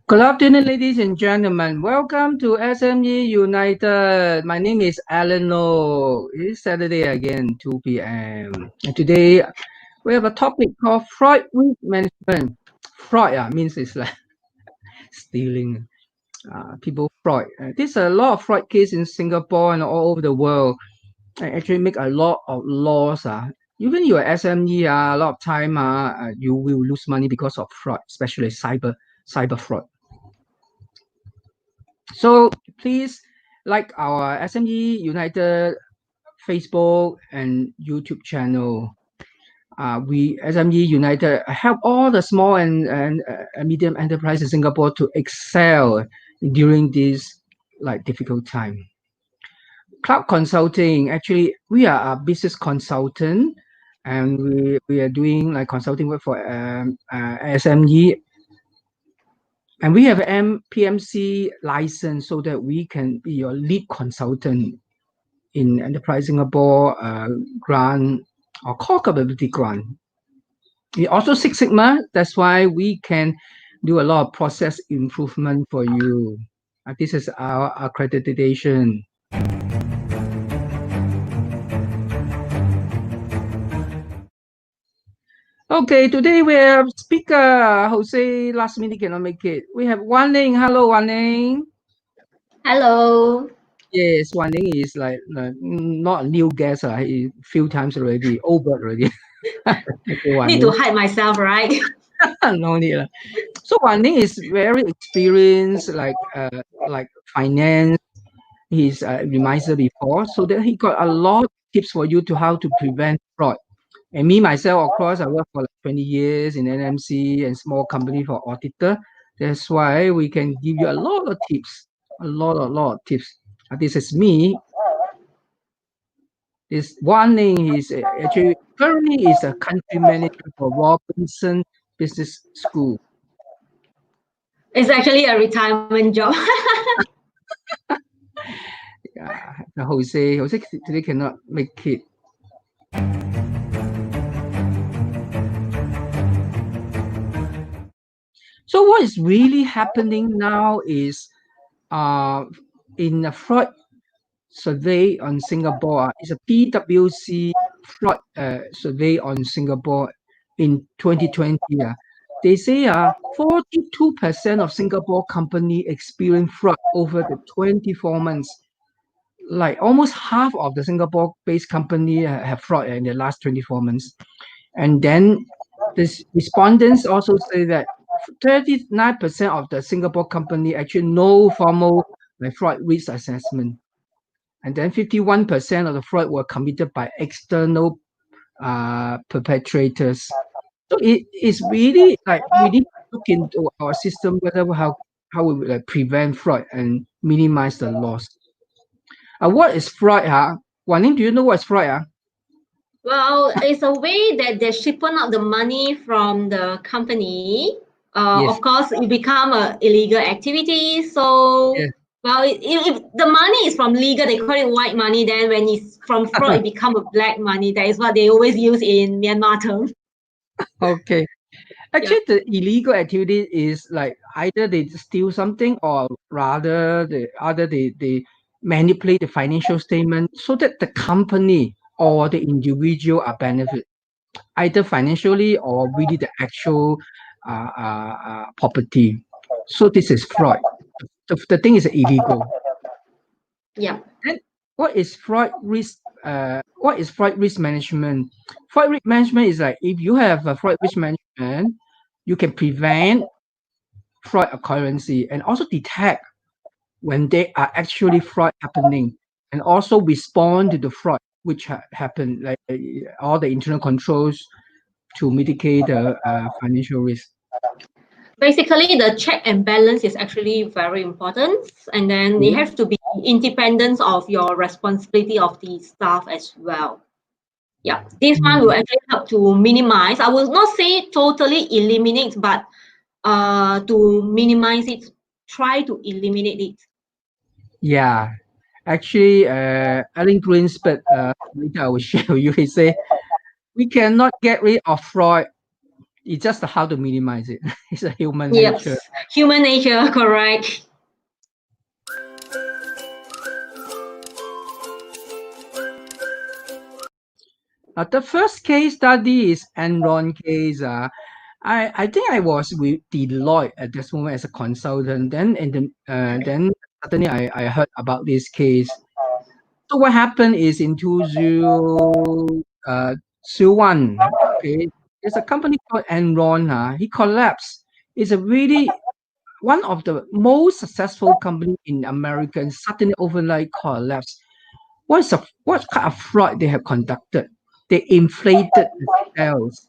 Good afternoon, ladies and gentlemen. Welcome to SME United. My name is Alan Low. It's Saturday again, 2 p.m. And today we have a topic called fraud risk management. Fraud means it's like stealing. People fraud. There's a lot of fraud cases in Singapore and all over the world. I actually make a lot of laws. Even your SME, a lot of time you will lose money because of fraud, especially cyber fraud. So please like our SME United Facebook and YouTube channel. We SME United help all the small and medium enterprises in Singapore to excel during this difficult time. Clooud Consulting, actually, we are a business consultant, and we are doing consulting work for SME. And we have an PMC license so that we can be your lead consultant in Enterprise Singapore grant or core capability grant. We also Six Sigma. That's why we can do a lot of process improvement for you. This is our accreditation. Okay, today we have speaker Jose. Last minute cannot make it. We have Wan Ling. Hello, Wan Ling. Hello. Yes, Wan Ling is not a new guest. A few times already, over already. Need to hide myself, right? No need. So Wan Ling is very experienced, like finance. He's advisor before, so that he got a lot of tips for you to how to prevent fraud. And me myself, of course, I worked for 20 years in NMC and small company for auditor. That's why we can give you a lot of tips, a lot of tips. This is me. This Wan Ling is actually currently is a country manager for Robinson Business School. It's actually a retirement job. Yeah, Jose today cannot make it. So what is really happening now is in a fraud survey on Singapore, it's a PwC fraud survey on Singapore in 2020. They say 42% of Singapore company experience fraud over the 24 months. Like almost half of the Singapore-based company have fraud in the last 24 months. And then the respondents also say that 39% of the Singapore company actually no formal fraud risk assessment. And then 51% of the fraud were committed by external perpetrators. So it is really we need to look into our system whether how we will prevent fraud and minimize the loss. What is fraud? Wan Ning, do you know what is fraud? Well, it's a way that they siphon out the money from the company. Yes. Of course, it become a illegal activity. So, Yes. well, if the money is from legal, they call it white money. Then when it's from fraud, it become a black money. That is what they always use in Myanmar term. Okay. Actually, the illegal activity is like either they steal something or rather they manipulate the financial statement so that the company or the individual are benefit either financially or really the actual property. So this is fraud. The thing is illegal. Yeah. Then what is fraud risk? What is fraud risk management? Fraud risk management is like if you have a fraud risk management, you can prevent fraud occurrence and also detect when they are actually fraud happening and also respond to the fraud which happen, like all the internal controls to mitigate the financial risk. Basically, the check and balance is actually very important, and then it has to be independent of your responsibility of the staff as well. Yeah, this one will actually help to minimize. I will not say totally eliminate, but to minimize it, try to eliminate it. Yeah, actually, Alan Greenspan, later I will share with you. He say we cannot get rid of fraud. It's just how to minimize it. It's a human Yes, nature. human nature, correct. The first case study is Enron case. I think I was with Deloitte at this moment as a consultant. Then suddenly I heard about this case. So what happened is in 2001, okay, there's a company called Enron. He collapsed. It's a really one of the most successful company in America and suddenly overnight collapsed. What kind of fraud they have conducted? They inflated the sales.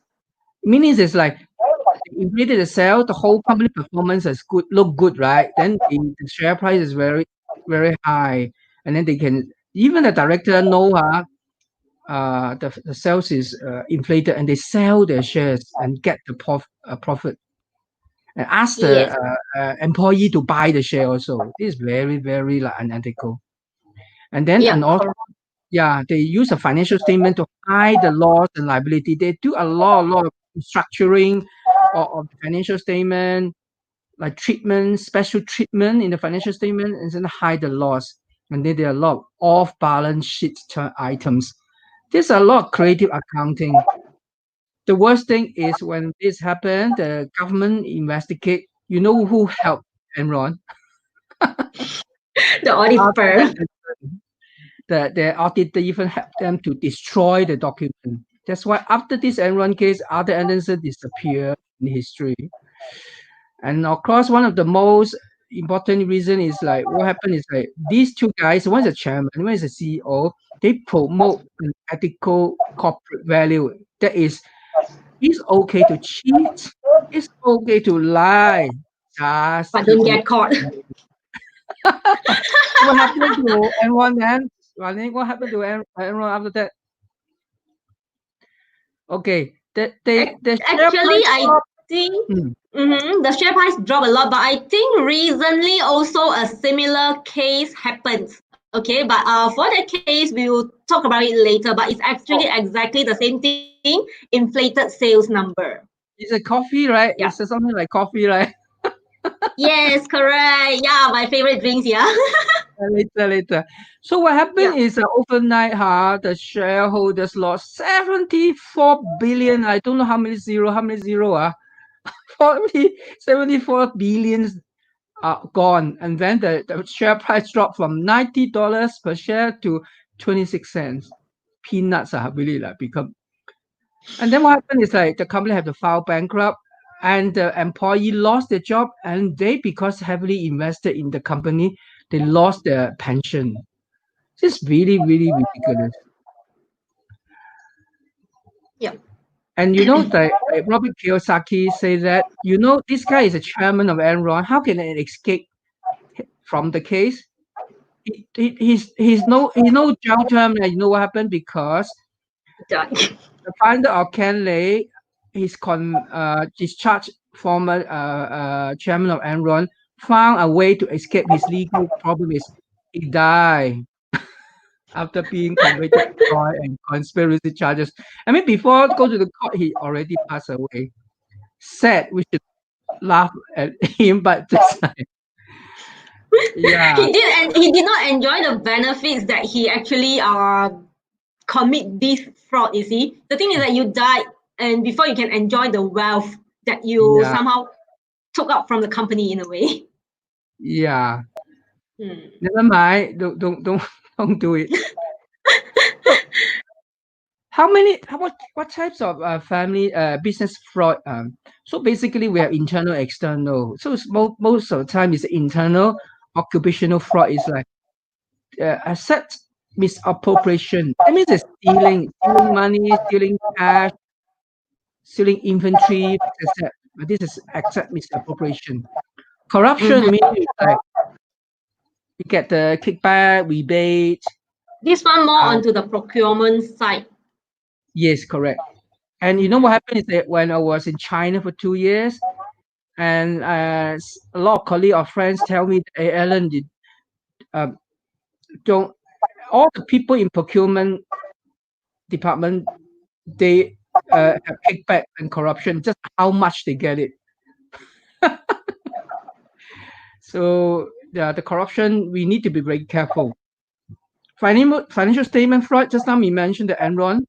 Meaning it's like they inflated the sale, the whole company performance is good, look good, right? Then the share price is very, very high. And then they can even the director know the sales is inflated and they sell their shares and get the profit and ask the Yes. employee to buy the share also. This is very, very like unethical. And Yep. also, yeah, they use a financial statement to hide the loss and liability. They do a lot of structuring of the financial statement, like treatment, special treatment in the financial statement, and then hide the loss. And then there are a lot of off-balance sheet items. There's a lot of creative accounting. The worst thing is when this happened, the government investigate. You know who helped Enron? The audit firm. The auditor even helped them to destroy the document. That's why after this Enron case, other evidences disappear in history. And of course, one of the most important reason is like what happened is like these two guys, one is a chairman, one is a CEO, they promote an ethical corporate value. That is, it's okay to cheat, it's okay to lie. Just But keep don't it. get caught. What happened to Enron then? What happened to Enron after that? Okay, the share Actually, price I drop. think Hmm. the share price dropped a lot, but I think recently also a similar case happens. Okay, but for that case, we will talk about it later. But it's actually Oh, exactly the same thing, inflated sales number. it's a coffee, right? Yeah. It's something like coffee, right? Yes, correct. Yeah, my favorite drinks. Yeah. Later. So what happened Yeah. is overnight, the shareholders lost 74 billion. I don't know how many zero, 40, 74 billions are gone. And then the share price dropped from $90 per share to 26 cents. Peanuts are really like become. And then what happened is like the company had to file bankrupt and the employee lost their job and they because heavily invested in the company, they lost their pension. It's really, really ridiculous. Yeah. And you know that Robert Kiyosaki say that, this guy is a chairman of Enron. How can it escape from the case? He's no jail term. And you know what happened? Because Done. the founder of Canley, his discharged former chairman of Enron, found a way to escape his legal problem. Is he died after being convicted of fraud and conspiracy charges. I mean, before go to the court, he already passed away. Sad. We should laugh at him, but just like, yeah, He did not enjoy the benefits that he actually commit this fraud. You see, the thing is that you died, and before you can enjoy the wealth that you yeah, somehow took out from the company in a way. yeah. Hmm. Never mind. Don't don't do it. So, what types of family business fraud? So basically, we have internal, external. So most of the time, is internal. Occupational fraud is like asset misappropriation. That means it's stealing money, stealing cash, stealing inventory, asset. This is asset misappropriation. Corruption Mhm. means like you get the kickback, rebate. This one more Uh, onto the procurement side. yes, correct. And you know what Mhm. happened is that when I was in China for 2 years, and a lot of colleagues or friends tell me, hey, Alan, uh, don't all the people in procurement department, they have kickback and corruption, just how much they get it. So the corruption, we need to be very careful. Financial statement fraud, just now we mentioned the Enron.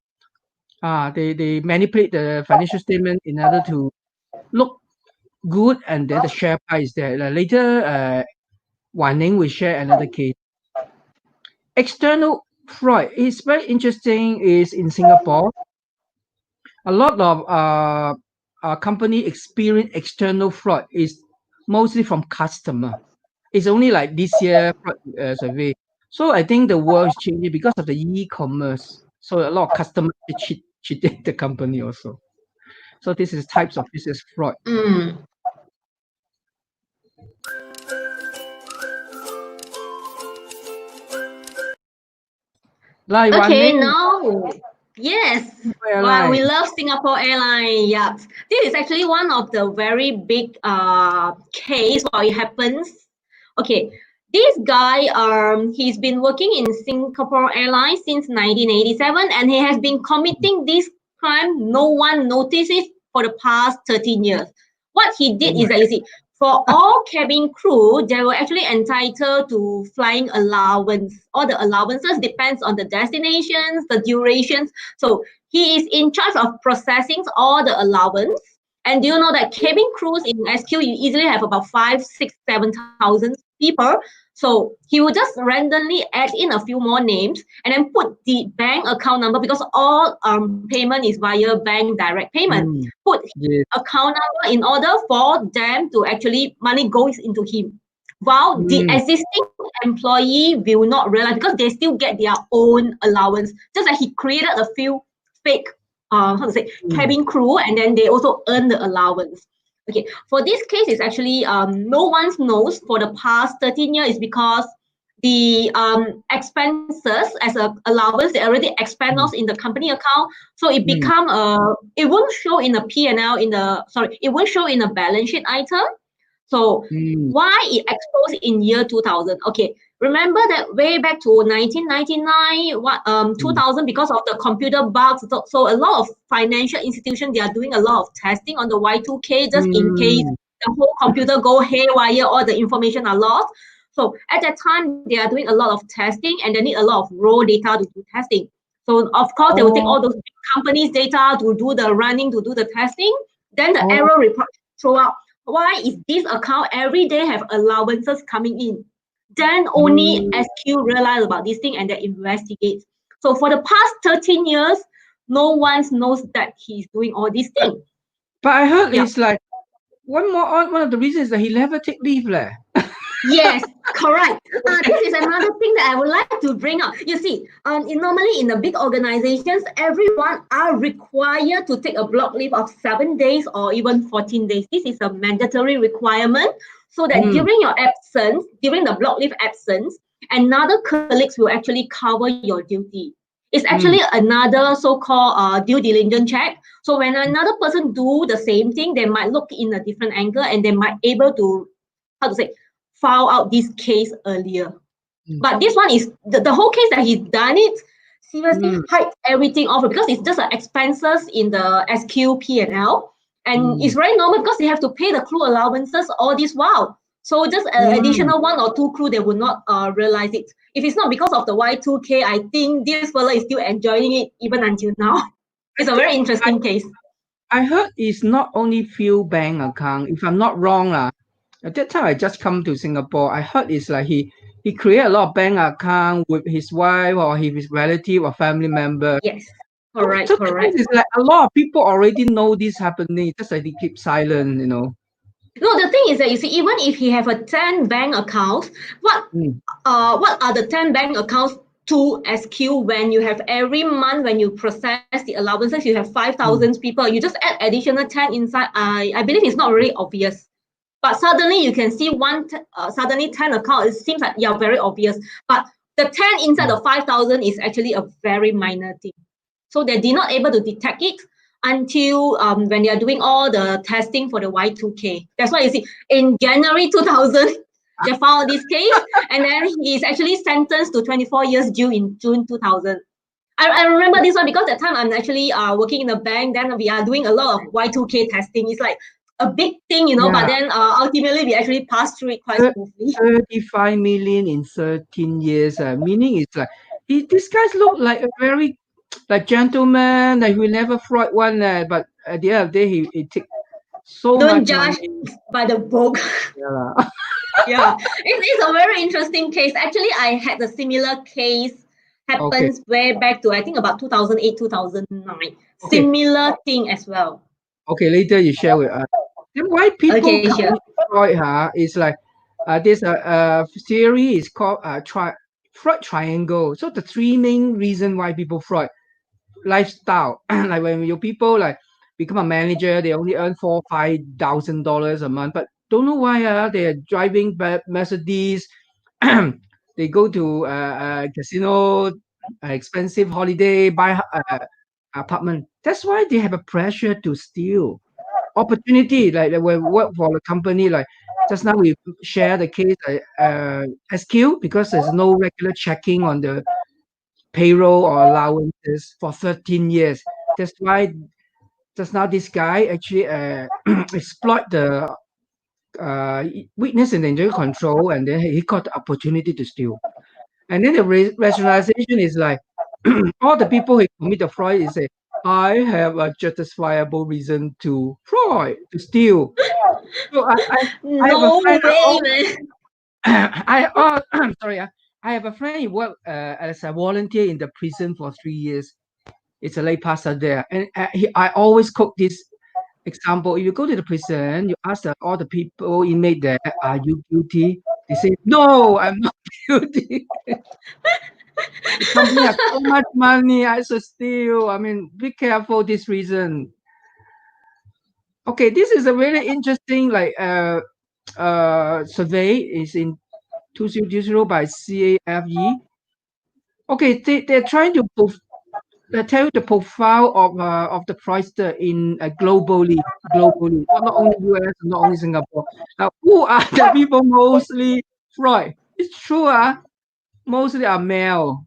They manipulate the financial statement in order to look good, and then the share price there. Later, Wan Ning will share another case. External fraud is very interesting. Is in Singapore, a lot of company experience external fraud is mostly from customer. It's only like this year survey. So I think the world is changing because of the e-commerce. So a lot of customers cheating the company also. So this is types of business fraud. Like Okay, Wan Ning, now, yes. Singapore Wow, we Airline. love Singapore Airline. Yeah, this is actually one of the very big case where it happens. Okay, this guy he's been working in Singapore Airlines since 1987, and he has been committing this crime. No one notices for the past 13 years. What he did Oh is that, you see, for all cabin crew, they were actually entitled to flying allowance. All the allowances depends on the destinations, the durations. So he is in charge of processing all the allowance. And do you know that cabin crews in SQ, you easily have about 5, 6, 7,000 people. So he will just randomly add in a few more names and then put the bank account number, because all payment is via bank direct payment. Put yes. account number in order for them to actually money goes into him. While the existing employee will not realize, because they still get their own allowance. Just like he created a few fake cabin crew, and then they also earn the allowance. Okay, for this case, it's actually no one knows for the past 13 years, is because the expenses as a allowance, they already expend us in the company account, so it become it won't show in the P&L it won't show in the balance sheet item. So why it exposed in year 2000? Okay, remember that way back to 1999, 2000, because of the computer bugs. So a lot of financial institutions, they are doing a lot of testing on the Y2K, just in case the whole computer go haywire, all the information are lost. So at that time, they are doing a lot of testing, and they need a lot of raw data to do testing. So of course, they will take all those companies' data to do the running, to do the testing. Then the error report throw out. Why is this account every day have allowances coming in? Then only SQ realize about this thing, and they investigate. So for the past 13 years, no one knows that he's doing all these things. But I heard it's like one of the reasons is that he never take leave. Yes, correct. This is another thing that I would like to bring up. You see, normally in the big organizations, everyone are required to take a block leave of 7 days or even 14 days. This is a mandatory requirement, so that during your absence, during the block leave absence, another colleagues will actually cover your duty. It's actually another so-called due diligence check. So when another person do the same thing, they might look in a different angle, and they might able to, file out this case earlier. But this one is the whole case that he's done it, seriously hide everything off, because it's just expenses in the SQ P&L, and it's very normal because they have to pay the crew allowances all this while. So just additional 1 or 2 crew, they will not realize it. If it's not because of the Y2K, I think this fellow is still enjoying it even until now. It's a very interesting case. I heard it's not only few bank account. If I'm not wrong, at that time I just come to Singapore. I heard it's like he create a lot of bank account with his wife or his relative or family member. Yes, correct, So correct. it's like a lot of people already know this happening, just like they keep silent. No, the thing is that, you see, even if he have a 10 bank accounts, what are the 10 bank accounts to SQ when you have every month, when you process the allowances, you have 5,000 people, you just add additional 10 inside. I believe it's not really obvious. But suddenly you can see suddenly 10 account, it seems like very obvious. But the 10 inside the 5,000 is actually a very minor thing. So they did not able to detect it until when they are doing all the testing for the Y2K. That's why you see in January 2000, they found this case, and then he is actually sentenced to 24 years jail in June 2000. I remember this one because at the time I'm actually working in a bank. Then we are doing a lot of Y2K testing. It's like a big thing, you know. Yeah. But then ultimately we actually passed through it quite smoothly. 35 million in 13 years. Meaning it's like these guys look like a very like gentleman, like we never fraud one. But at the end of the day, he took so Don't much judge money. by the book. Yeah. Yeah, it's a very interesting case. Actually, I had a similar case Okay. happens way back to I think about 2008, 2009. Okay. Similar thing as well. Okay. Later you share with us. Then why people Okay, sure. commit fraud? Is like this theory is called fraud triangle. So the three main reason why people fraud: lifestyle, like when your people like become a manager, they only earn $4,000-5,000 a month, but don't know why they are driving Mercedes. They go to casino, expensive holiday, buy apartment. That's why they have a pressure to steal opportunity. Like when we work for a company, like just now we share the case SQ, because there's no regular checking on the payroll or allowances for 13 years. That's why just now this guy actually exploit the weakness in the internal control, and then he got the opportunity to steal. And then the rationalization is like all the people who commit the fraud is say, I have a justifiable reason to fraud, to steal. So I have a No friend. way, man. Sorry. I have a friend. He worked as a volunteer in the prison for 3 years. It's a lay pastor there, and I always quote this example. If you go to the prison, you ask all the people inmate there, "Are you guilty?" They say, "No, I'm not guilty." The company has so much money, I should steal. I mean, be careful. This reason. Okay, this is a really interesting survey. Is in 2020 by CAFE. Okay, they're trying to tell you the profile of the fraudster in globally, not only US, not only Singapore. Now, who are the people mostly fraud? It's true, mostly are male.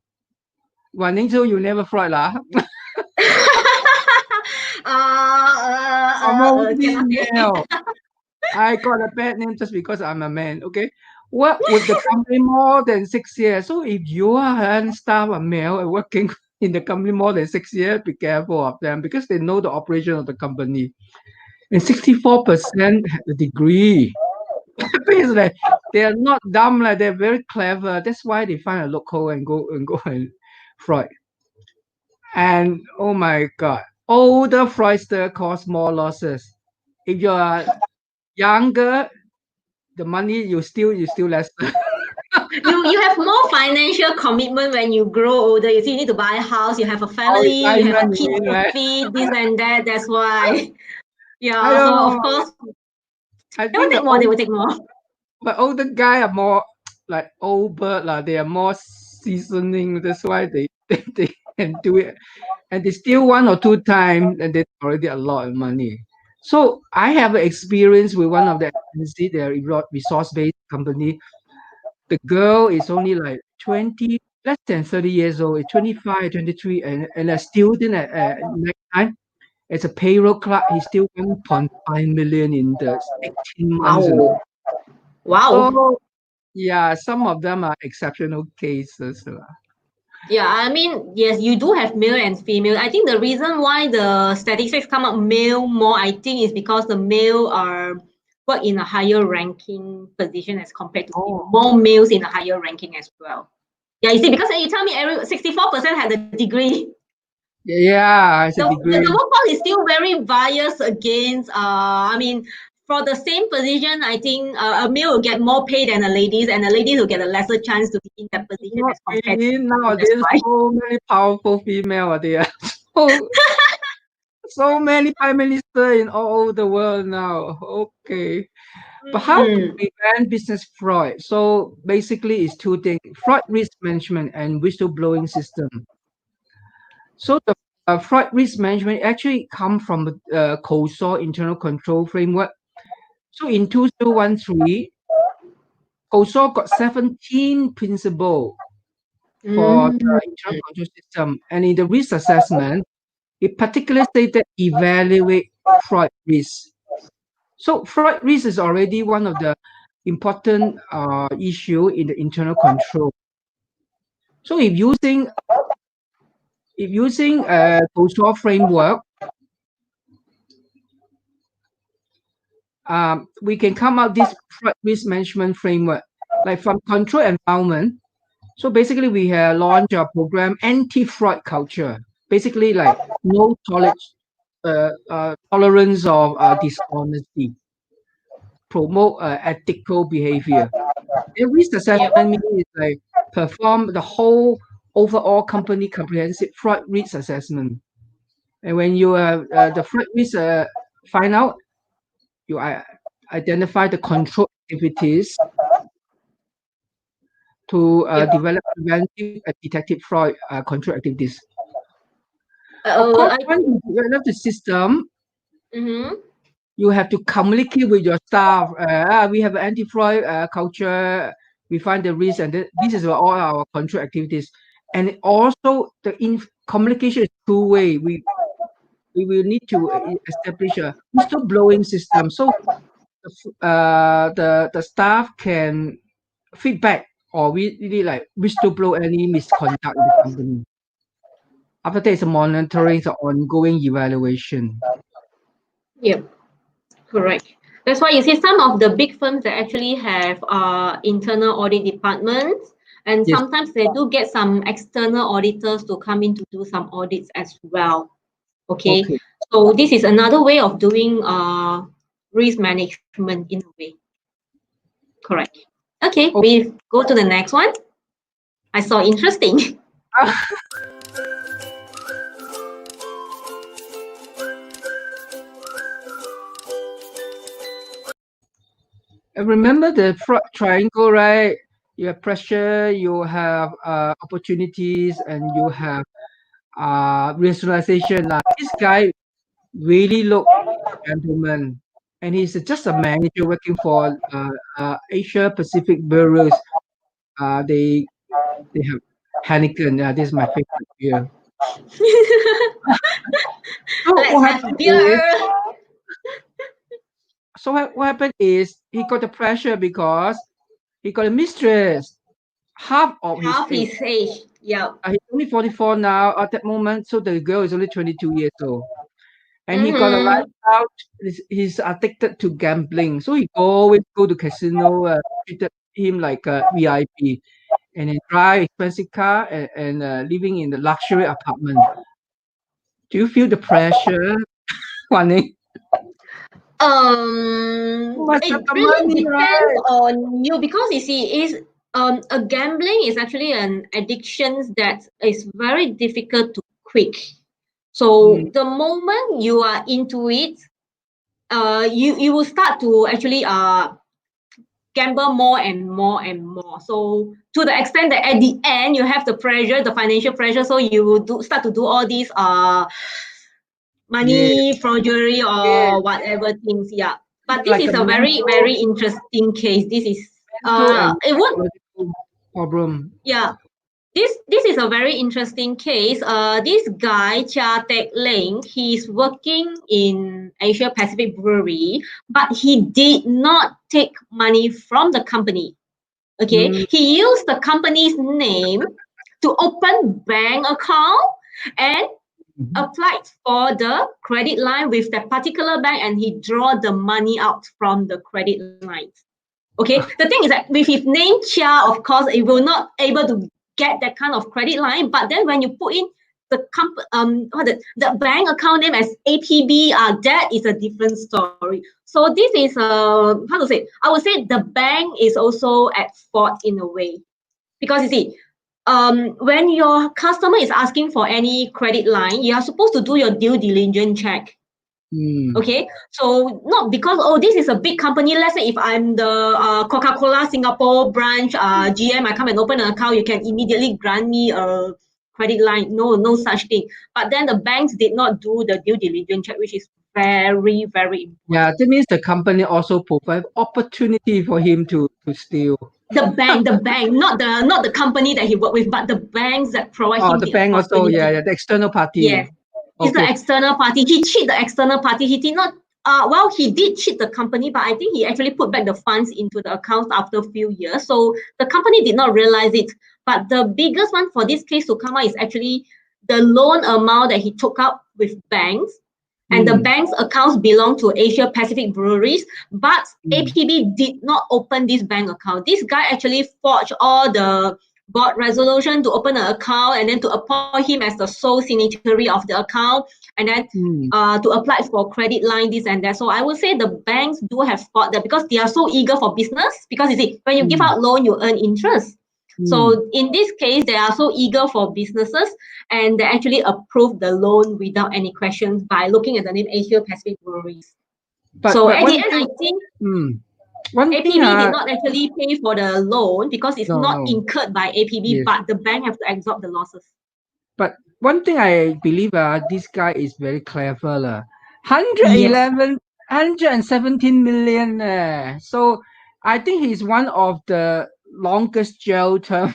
玩宁州 you never fraud lah. Mostly Cannot say. male. I got a bad name just because I'm a man. Okay, what with the company more than 6 years? So if you are a staff, a male, and working in the company more than 6 years, be careful of them because they know the operation of the company. And 64% have a degree. Basically, they are not dumb, like they're very clever. That's why they find a loophole and go and fraud. And oh my god, older fraudster cause more losses. If you are younger, the money you still less. You have more financial commitment when you grow older. You see, you need to buy a house, you have a Or family, you have a retirement, you kids mean, to right? feed, this and that. That's why. I Yeah, don't so of know. course I they will think take more, they will take more. but older guy are more like old bird lah. They are more seasoning. That's why they can do it, and they steal one or two times, and they already a lot of money. So I have an experience with one of the agency, their resource-based company. The girl is only like 20, less than 30 years old, 25, 23, and a student at next time. As a payroll clerk, he's still 1.5 million in the 18 months. Wow. Wow. So yeah, some of them are exceptional cases. Yeah, I mean, yes, you do have male and female. I think the reason why the statistics come up male more, I think, is because the male are work in a higher ranking position as compared to female. Oh, More males in a higher ranking as well. Yeah, you see, because you tell me 64% had a degree. yeah, it's a The degree. workforce is still very biased against, I mean, for the same position, I think a male will get more pay than a ladies, and a ladies will get a lesser chance to be in that position Not as compared to really. female. That's Nowadays, why. so many powerful female are there. So, so many prime minister in all over the world now. Okay. But how to Mm. prevent business fraud? So basically, it's two things: fraud risk management and whistleblowing system. So the fraud risk management actually come from the COSO internal control framework. So in 2013, COSO got 17 principles for the internal control system. And in the risk assessment, it particularly stated evaluate fraud risk. So fraud risk is already one of the important issue in the internal control. So if using a COSO framework, we can come out this fraud risk management framework, like from control environment. So basically, we have launched a program anti-fraud culture. Basically, like no tolerance of dishonesty, promote ethical behavior. And risk assessment means like perform the whole overall company comprehensive fraud risk assessment. And when you the fraud risk find out, you identify the control activities to develop preventive and detective fraud control activities. Of course, once you develop the system, you have to communicate with your staff. We have an anti-fraud culture. We find the risk, and this is all our control activities. And also, the communication is two-way. We will need to establish a whistleblowing system, so the staff can feedback or we really like whistleblow any misconduct in the company. After that, it's monitoring the ongoing evaluation. Yep, correct. That's why you see some of the big firms that actually have internal audit departments, and Yes. sometimes they do get some external auditors to come in to do some audits as well. Okay, so this is another way of doing risk management in a way. Correct. Okay, we go to the next one. I saw interesting. Remember the fraud triangle, right? You have pressure, you have opportunities, and you have rationalization. This guy really look gentleman, and he's just a manager working for Asia Pacific bureaus. They have Heineken. This is my favorite beer. So what happened is he got the pressure because he got a mistress, half of his age. Yeah. He's only 44 now at that moment, so the girl is only 22 years old. And he got a life out. He's addicted to gambling, so he always go to casino. Treated him like a VIP, and he drive expensive car and living in the luxury apartment. Do you feel the pressure, Wani? It really depends on you, because you see, is a gambling is actually an addiction that is very difficult to quit. So the moment you are into it, you will start to actually gamble more and more and more. So to the extent that at the end you have the pressure, the financial pressure, so you will start to do all these money forgery or whatever things. Yeah. But this is a very, very interesting case. This is it would problem. Yeah. This is a very interesting case. This guy Chia Tek Ling, he's working in Asia Pacific Brewery, but he did not take money from the company. Okay, he used the company's name to open bank account and applied for the credit line with that particular bank, and he draw the money out from the credit lines. Okay, the thing is that with his name Chia, of course, it will not able to get that kind of credit line. But then when you put in the the bank account name as APB, that is a different story. So this is how to say? I would say the bank is also at fault in a way, because you see, when your customer is asking for any credit line, you are supposed to do your due diligence check. Okay, so not because, oh, this is a big company. Let's say if I'm the Coca-Cola Singapore branch GM, I come and open an account, you can immediately grant me a credit line. No such thing. But then the banks did not do the due diligence check, which is very, very important. Yeah, that means the company also provide opportunity for him to steal. The bank, not the company that he worked with, but the banks that provide him the the bank also, opportunity. the external party. Yes, it's the external party. He cheated the external party. He did not. Well, he did cheat the company, but I think he actually put back the funds into the accounts after a few years. So the company did not realize it. But the biggest one for this case to come out is actually the loan amount that he took out with banks. And the bank's accounts belong to Asia Pacific Breweries, but APB did not open this bank account. This guy actually forged all the board resolution to open an account and then to appoint him as the sole signatory of the account and then to apply for credit line, this and that. So I would say the banks do have spot that because they are so eager for business, because you see, when you give out loan, you earn interest. So in this case, they are so eager for businesses and they actually approve the loan without any questions by looking at the name Asia Pacific Breweries. So at the end, I think APB did not actually pay for the loan because it's not incurred by APB, but the bank have to absorb the losses. But one thing I believe this guy is very clever. 117 million. So I think he's one of the longest jail term.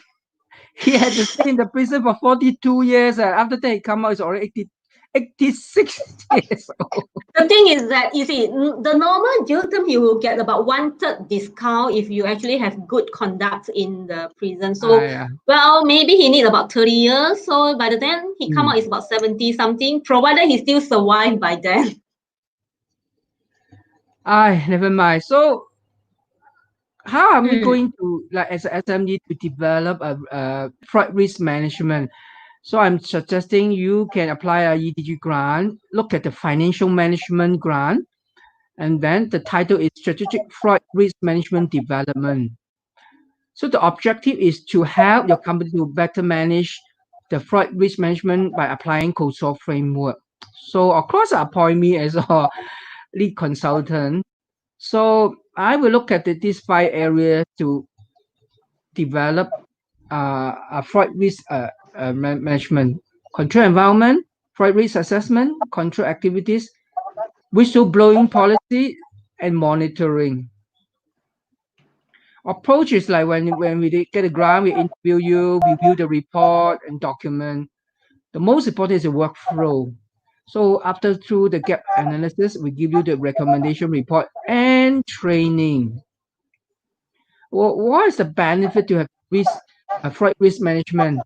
He had to stay in the prison for 42 years. After that, he come out, he's already 86 years old. The thing is that, you see, the normal jail term, you will get about 1/3 discount if you actually have good conduct in the prison. So, well, maybe he need about 30 years. So by the time he come out, it's about 70 something, provided he still survive by then. Never mind. So how are we going to, like as an SME, to develop a fraud risk management? So I'm suggesting you can apply a EDG grant, look at the financial management grant, and then the title is Strategic Fraud Risk Management Development. So the objective is to help your company to better manage the fraud risk management by applying COSO framework. So of course, appoint me as a lead consultant. So I will look at these 5 areas to develop a fraud risk management: control environment, fraud risk assessment, control activities, whistleblowing policy, and monitoring. Approach is like when we get a grant, we interview you, review the report and document. The most important is the workflow. So after through the gap analysis, we give you the recommendation report and training. Well, what is the benefit to have fraud risk management?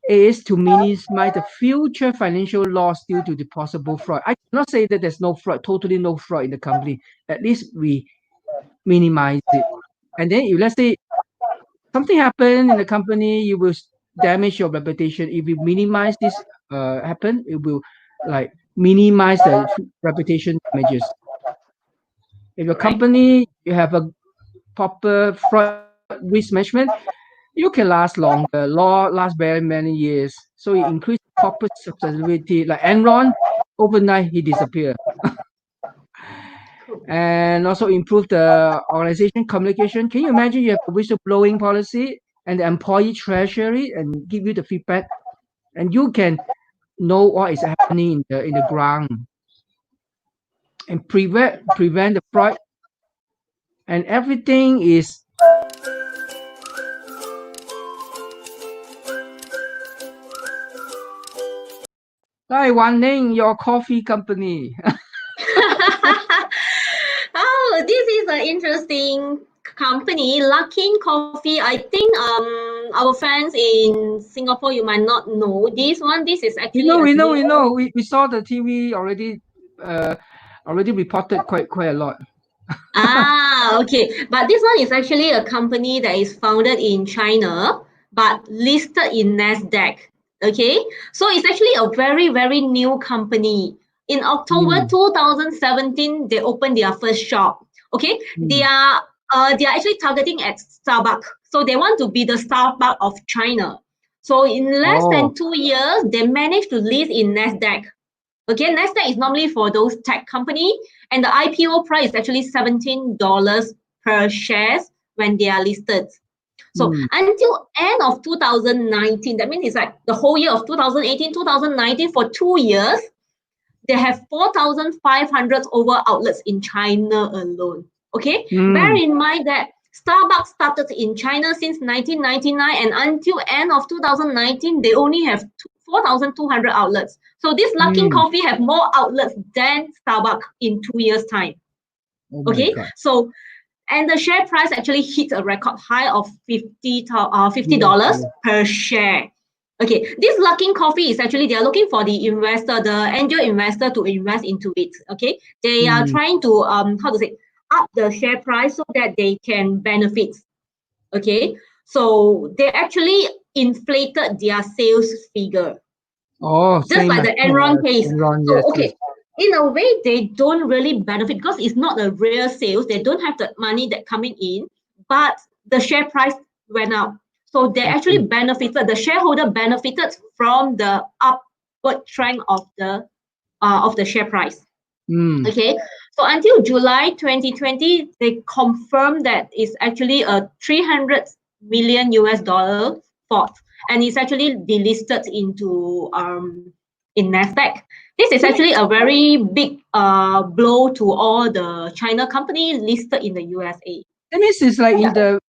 It is to minimize the future financial loss due to the possible fraud. I cannot say that there's no fraud, totally no fraud in the company. At least we minimize it. And then if let's say something happened in the company, you will damage your reputation. If you minimize this happen, it will like minimize the reputation damages. If your company you have a proper fraud risk management, you can last longer, last very many years. So it increases corporate sustainability. Like Enron, overnight he disappeared. And also improve the organization communication. Can you imagine you have a whistleblowing policy and the employee treasury and give you the feedback, and you can know what is happening in the ground and prevent the fraud, and everything is like one name, your coffee company. Oh, this is an interesting company, Luckin Coffee. I think our friends in Singapore, you might not know this one. This is actually we know. We saw the TV already. Already reported quite a lot. Okay. But this one is actually a company that is founded in China, but listed in NASDAQ. Okay. So it's actually a very, very new company. In October 2017, they opened their first shop. Okay. They are actually targeting at Starbucks. So they want to be the Starbucks of China. So in less than 2 years, they managed to list in NASDAQ. Okay, NASDAQ is normally for those tech company, and the IPO price is actually $17 per shares when they are listed. So until end of 2019, that means it's like the whole year of 2018, 2019, for 2 years, they have 4,500 over outlets in China alone. Okay, bear in mind that Starbucks started in China since 1999, and until end of 2019, they only have 4,200 outlets. So this Luckin Coffee have more outlets than Starbucks in 2 years' time. Oh my Okay, God. so and the share price actually hit a record high of $50 per share. Okay, this Luckin Coffee is actually, they are looking for the investor, the angel investor to invest into it. Okay, they are trying to up the share price so that they can benefit. Okay, so they actually inflated their sales figure. Oh, Just like the Enron case. Enron, So yes, okay, in a way, they don't really benefit because it's not a real sales. They don't have the money that coming in, but the share price went up. So they actually benefited, the shareholder benefited from the upward trend of the share price. Okay, so until July 2020, they confirmed that it's actually a 300 million US dollar fort, and it's actually delisted into in Nasdaq. This is actually a very big blow to all the China companies listed in the USA. That means it's like in the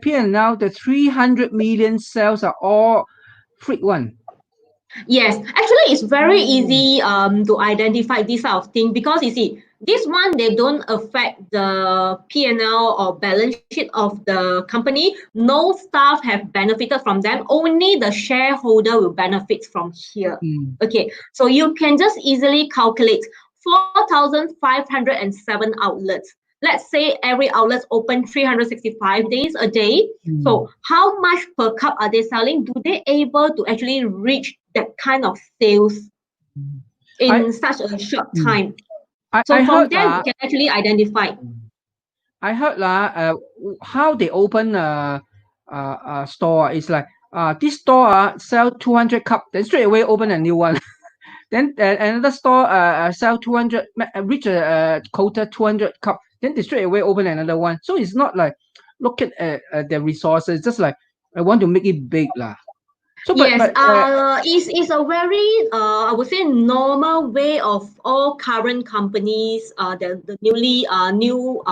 P&L, the 300 million sales are all freak one. Yes, actually, it's very easy to identify this sort of thing because you see, this one, they don't affect the P&L or balance sheet of the company. No staff have benefited from them. Only the shareholder will benefit from here. Okay, so you can just easily calculate 4,507 outlets. Let's say every outlet open 365 days a day. So how much per cup are they selling? Do they able to actually reach that kind of sales in such a short time? So from there, we can actually identify. I heard how they open a store is like this store sell 200 cup, then straight away open a new one. Then another store sell 200, reach a quota 200 cup, then they straight away open another one. So it's not like look at the resources, just like I want to make it big lah. So yes, it's a very I would say normal way of all current companies, the new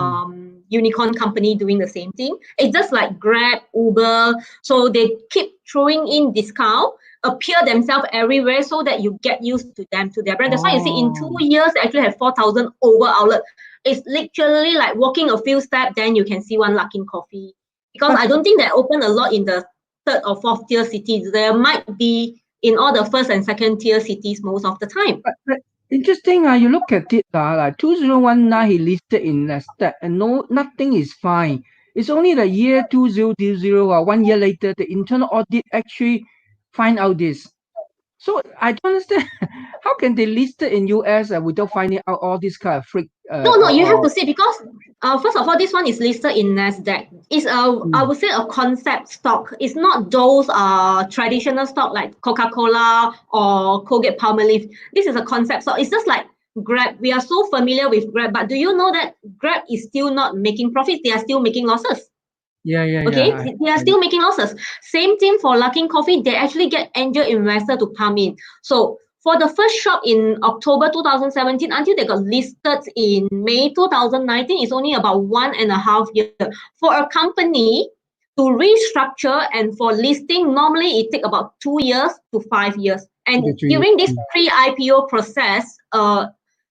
unicorn company doing the same thing. It's just like Grab, Uber. So they keep throwing in discount, appear themselves everywhere so that you get used to them, to their brand. That's why you see in 2 years they actually have 4,000 over outlet. It's literally like walking a few steps, then you can see one Luckin Coffee. Because I don't think they open a lot in the third or fourth tier cities. There might be in all the first and second tier cities most of the time. But interesting, you look at it, like 2019 he listed in Nasdaq and nothing is fine. It's only the year 2020, 1 year later, the internal audit actually find out this. So I don't understand how can they list it in US without finding out all this kind of freak. No, you have to see because first of all, this one is listed in Nasdaq. It's I would say a concept stock. It's not those traditional stock like Coca-Cola or Colgate Palmolive. This is a concept stock. It's just like Grab. We are so familiar with Grab, but do you know that Grab is still not making profits? They are still making losses. Okay, they are still making losses. Same thing for Luckin Coffee. They actually get angel investor to come in. So for the first shop in October 2017 until they got listed in May 2019, it's only about 1.5 years. For a company to restructure and for listing, normally it takes about 2 years to 5 years. And during this pre-IPO process,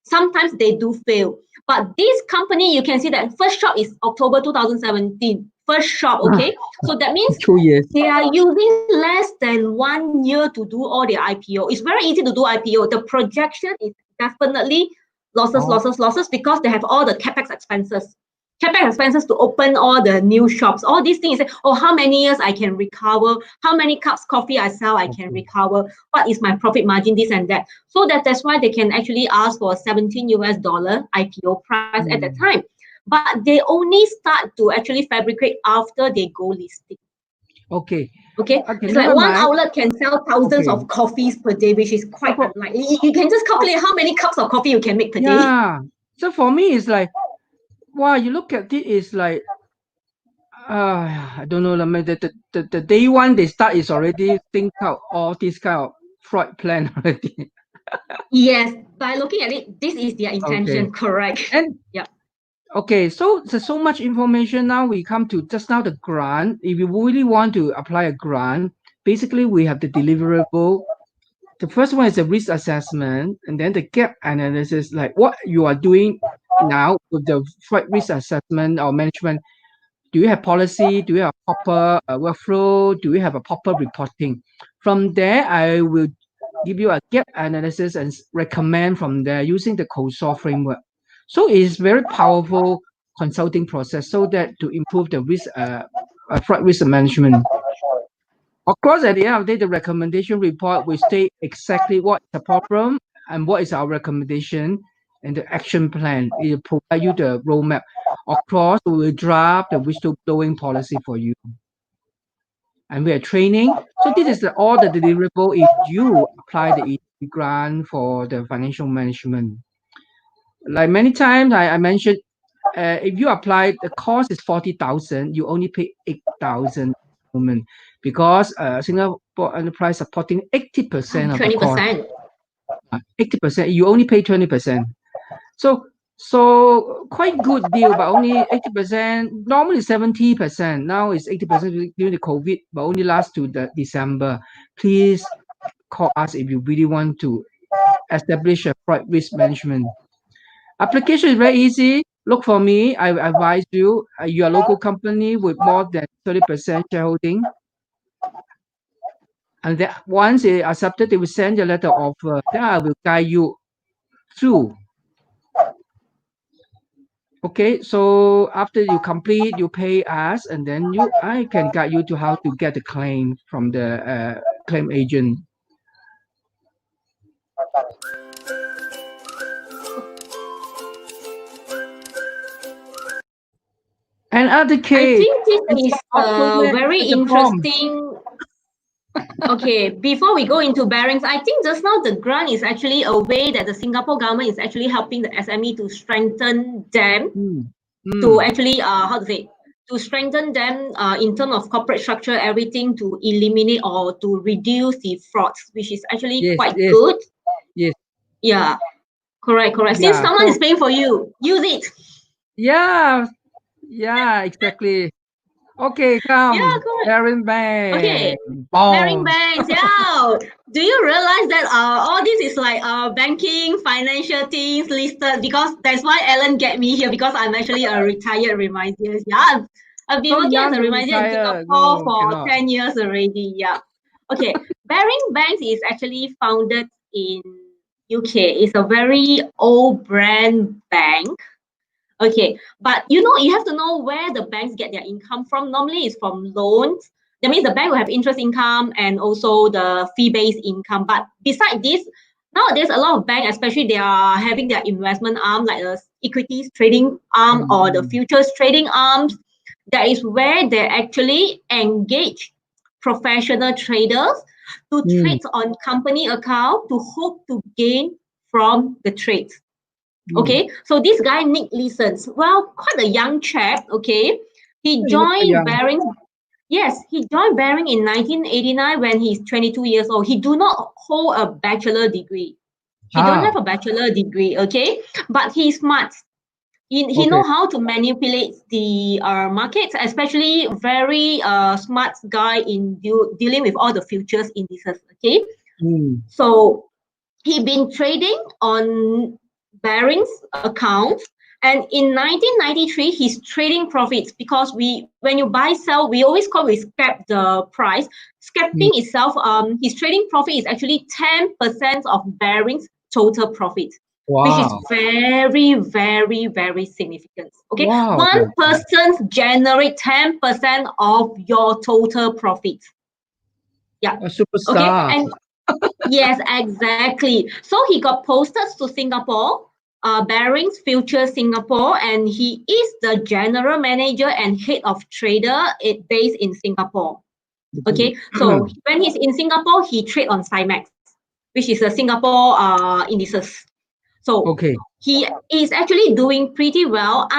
sometimes they do fail. But this company, you can see that first shop is October 2017. First shop, okay? So that means 2 years. They are using less than 1 year to do all their IPO. It's very easy to do IPO. The projection is definitely losses because they have all the capex expenses. Capex expenses to open all the new shops. All these things, how many years I can recover? How many cups coffee I sell, I can recover? What is my profit margin? This and that. So that's why they can actually ask for a $17 IPO price at that time. But they only start to actually fabricate after they go listing. Okay. It's like one outlet can sell thousands of coffees per day, which is quite unlikely. You can just calculate how many cups of coffee you can make per day. Yeah. So for me, it's like, wow, you look at it, it's like, I don't know, the day one they start is already think out all this kind of fraud plan already. Yes, by looking at it, this is their intention, correct. And Okay, so there's so much information now. We come to just now the grant. If you really want to apply a grant, basically we have the deliverable. The first one is the risk assessment, and then the gap analysis, like what you are doing now with the risk assessment or management. Do you have policy? Do you have proper workflow? Do you have a proper reporting? From there, I will give you a gap analysis and recommend from there using the COSO framework. So it is very powerful consulting process so that to improve the fraud risk management. Of course, at the end of the day, the recommendation report will state exactly what is the problem and what is our recommendation and the action plan. It will provide you the roadmap. Of course, we will draft the whistleblowing policy for you. And we are training. So this is all the deliverable if you apply the EC grant for the financial management. Like many times I mentioned, if you apply, the cost is 40,000, you only pay 8,000 moment because Singapore enterprise supporting 80% of the cost. 20%. 80%, you only pay 20%. So quite good deal, but only 80%. Normally 70%. Now it's 80% during the COVID, but only lasts to the December. Please call us if you really want to establish a fraud risk management. Application is very easy. Look for me. I advise you. You're a local company with more than 30% shareholding. And then once they accepted, they will send you a letter of offer. Then I will guide you through. Okay, so after you complete, you pay us, and then I can guide you to how to get the claim from the claim agent. Another I case. think this is very interesting. Okay, before we go into bearings, I think just now the grant is actually a way that the Singapore government is actually helping the SME to strengthen them to actually to strengthen them in terms of corporate structure, everything to eliminate or to reduce the frauds, which is actually quite good. Yes. Yeah, correct. Since Yeah, someone is paying for you, use it. Yeah, exactly. Okay, come. Yeah, correct. Bearing bank. Okay, bearing banks. Yeah. Do you realize that all this is like banking, financial things listed? Because that's why Alan get me here, because I'm actually a retired reminder. Yeah, I've been working as a reminder in Singapore for 10 years already. Yeah. Okay, bearing banks is actually founded in UK. It's a very old brand bank. Okay, but you have to know where the banks get their income from. Normally, it's from loans. That means the bank will have interest income and also the fee-based income. But beside this, nowadays a lot of banks, especially they are having their investment arm, like the equities trading arm or the futures trading arms. That is where they actually engage professional traders to trade on company account to hope to gain from the trades. Okay, so this guy Nick listens. Well, quite a young chap. Okay, he joined Bearing. Yes, he joined Bearing in 1989 when he's 22 years old. He do not hold a bachelor degree. He don't have a bachelor degree. Okay, but he's smart. He know how to manipulate the markets, especially very smart guy in dealing with all the futures indices. Okay, so he been trading on Baring's account, and in 1993 he's trading profits, because when you buy sell, we always scalp the price. Scalping itself, his trading profit is actually 10% of Baring's total profit. Which is very, very, very significant. Okay, one person generate 10% of your total profit. Yeah, a superstar. Okay, and yes, exactly. So he got posted to Singapore, Barings Future Singapore, and he is the general manager and head of trader based in Singapore. Okay, so when he's in Singapore, he trade on CIMAX, which is a Singapore indices. So he is actually doing pretty well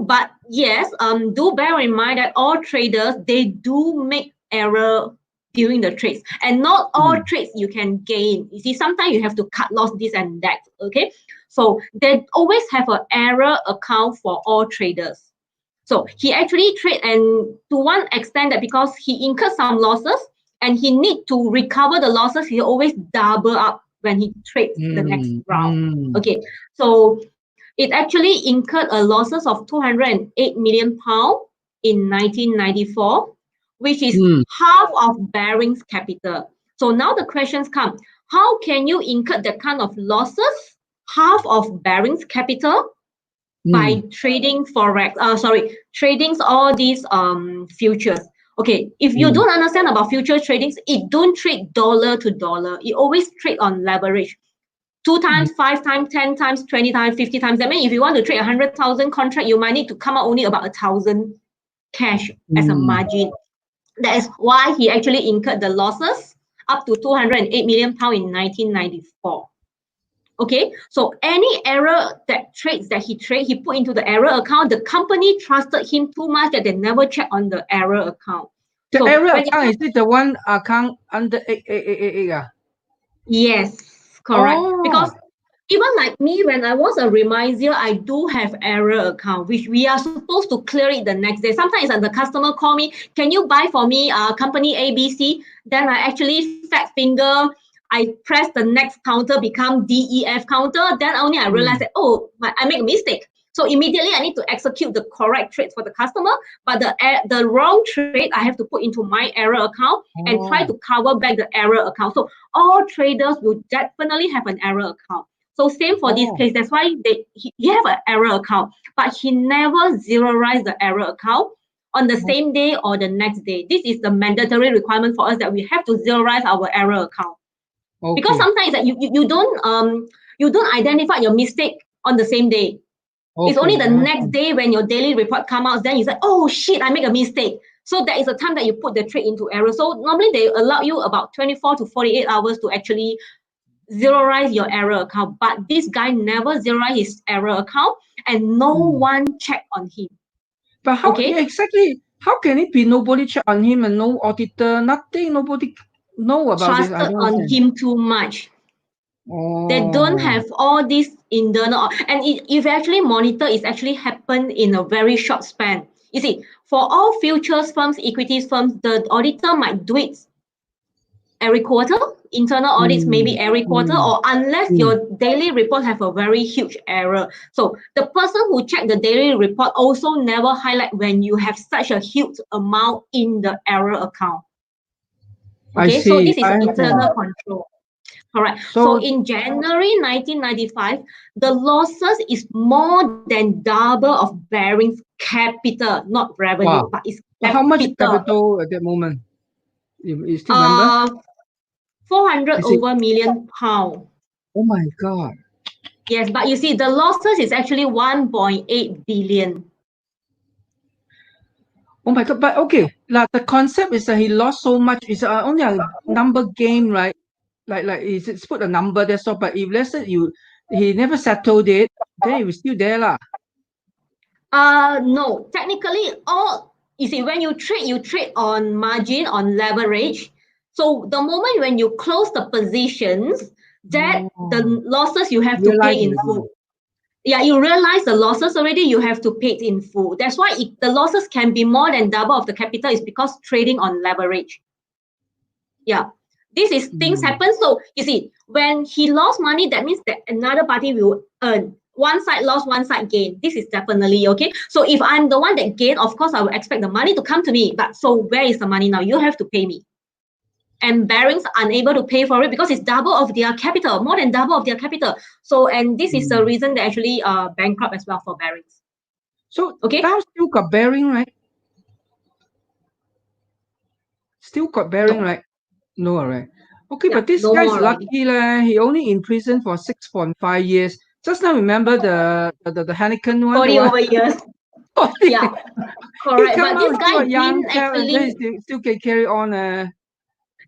but yes, do bear in mind that all traders, they do make error during the trades, and not all trades you can gain. You see, sometimes you have to cut loss, this and that. Okay, so they always have an error account for all traders. So he actually trade, and to one extent that because he incurred some losses and he need to recover the losses, he always double up when he trades the next round. Okay, so it actually incurred a losses of £208 million in 1994, which is half of Baring's capital. So now the questions come: how can you incur that kind of losses, half of Baring's capital, by trading forex? Trading all these futures. Okay, if you don't understand about future tradings, it don't trade dollar to dollar. It always trade on leverage. 2 times, 5 times, 10 times, 20 times, 50 times. That means if you want to trade 100,000 contract, you might need to come out only about 1,000 cash as a margin. That is why he actually incurred the losses up to £208 million in 1994. Okay, so any error that trades that he put into the error account, the company trusted him too much that they never check on the error account. The error account, is it the one account under 888? Yes, correct. Because even like me, when I was a reminder, I do have error account, which we are supposed to clear it the next day. Sometimes the customer call me, can you buy for me company ABC? Then I actually fat finger, I press the next counter, become DEF counter. Then only I realize that, oh, I make a mistake. So immediately I need to execute the correct trades for the customer, but the wrong trade I have to put into my error account and try to cover back the error account. So all traders will definitely have an error account. So same for this case. That's why he have an error account, but he never zeroized the error account on the same day or the next day. This is the mandatory requirement for us, that we have to zeroize our error account. Because sometimes that you don't identify your mistake on the same day. It's only the next day when your daily report comes out, then you say, oh shit, I make a mistake. So that is the time that you put the trade into error. So normally they allow you about 24 to 48 hours to actually zeroize your error account. But this guy never zeroized his error account, and no one checked on him. But how exactly? How can it be nobody check on him and no auditor, nothing, nobody know about this? Trusted on him too much. They don't have all this internal, and if you actually monitor, it's actually happened in a very short span. You see, for all futures firms, equities firms, the auditor might do it every quarter, internal audits maybe every quarter, or unless your daily report have a very huge error. So the person who checked the daily report also never highlight when you have such a huge amount in the error account. Okay, so this is internal control. Correct. So in January 1995, the losses is more than double of Baring's capital, not revenue, but it's capital. How much capital at that moment? You still remember? 400 over million pounds. Oh my God. Yes, but you see, the losses is actually 1.8 billion. Oh my God. But okay, like the concept is that he lost so much. It's only a number game, right? Like it's put a number, that's all. But if let's say he never settled it, then it was still there lah. No, technically you see, when you trade on margin, on leverage. So the moment when you close the positions, that the losses you have to pay in full. Yeah, you realize the losses already, you have to pay it in full. That's why the losses can be more than double of the capital, is because trading on leverage. Yeah. This is things happen. So you see, when he lost money, that means that another party will earn. One side lost, one side gain. This is definitely okay. So if I'm the one that gain, of course I will expect the money to come to me. But so where is the money now? You have to pay me. And Baring's unable to pay for it because it's double of their capital, more than double of their capital. So, and this is the reason they actually bankrupt as well for Baring's. So now still got Baring, right? Still got Baring, right? No, right? Okay, but this guy's lucky lah. He only in prison for 6.5 years. Just now remember the Heineken one. 40 over years. Yeah, correct. But this guy didn't actually still can carry on.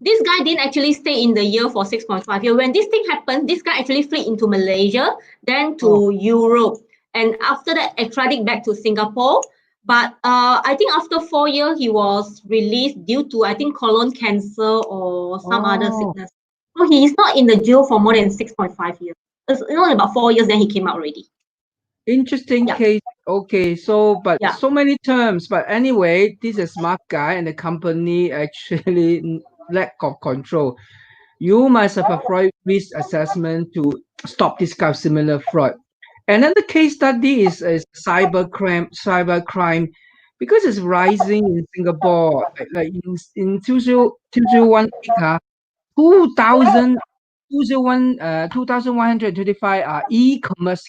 This guy didn't actually stay in the year for 6.5 years. When this thing happened, this guy actually flew into Malaysia, then to Europe, and after that extradited back to Singapore. But I think after 4 years, he was released due to, I think, colon cancer or some other Oh, sickness. So he is not in the jail for more than 6.5 years. It's only about 4 years, then he came out already. interesting Yeah, case. Okay, so but yeah. so many terms. But anyway, this is a smart guy, and the company actually lack of control. You must have a fraud risk assessment to stop this kind of similar fraud. Another case study is cyber crime, because it's rising in Singapore. Like in 2018, 2000, 2125 e-commerce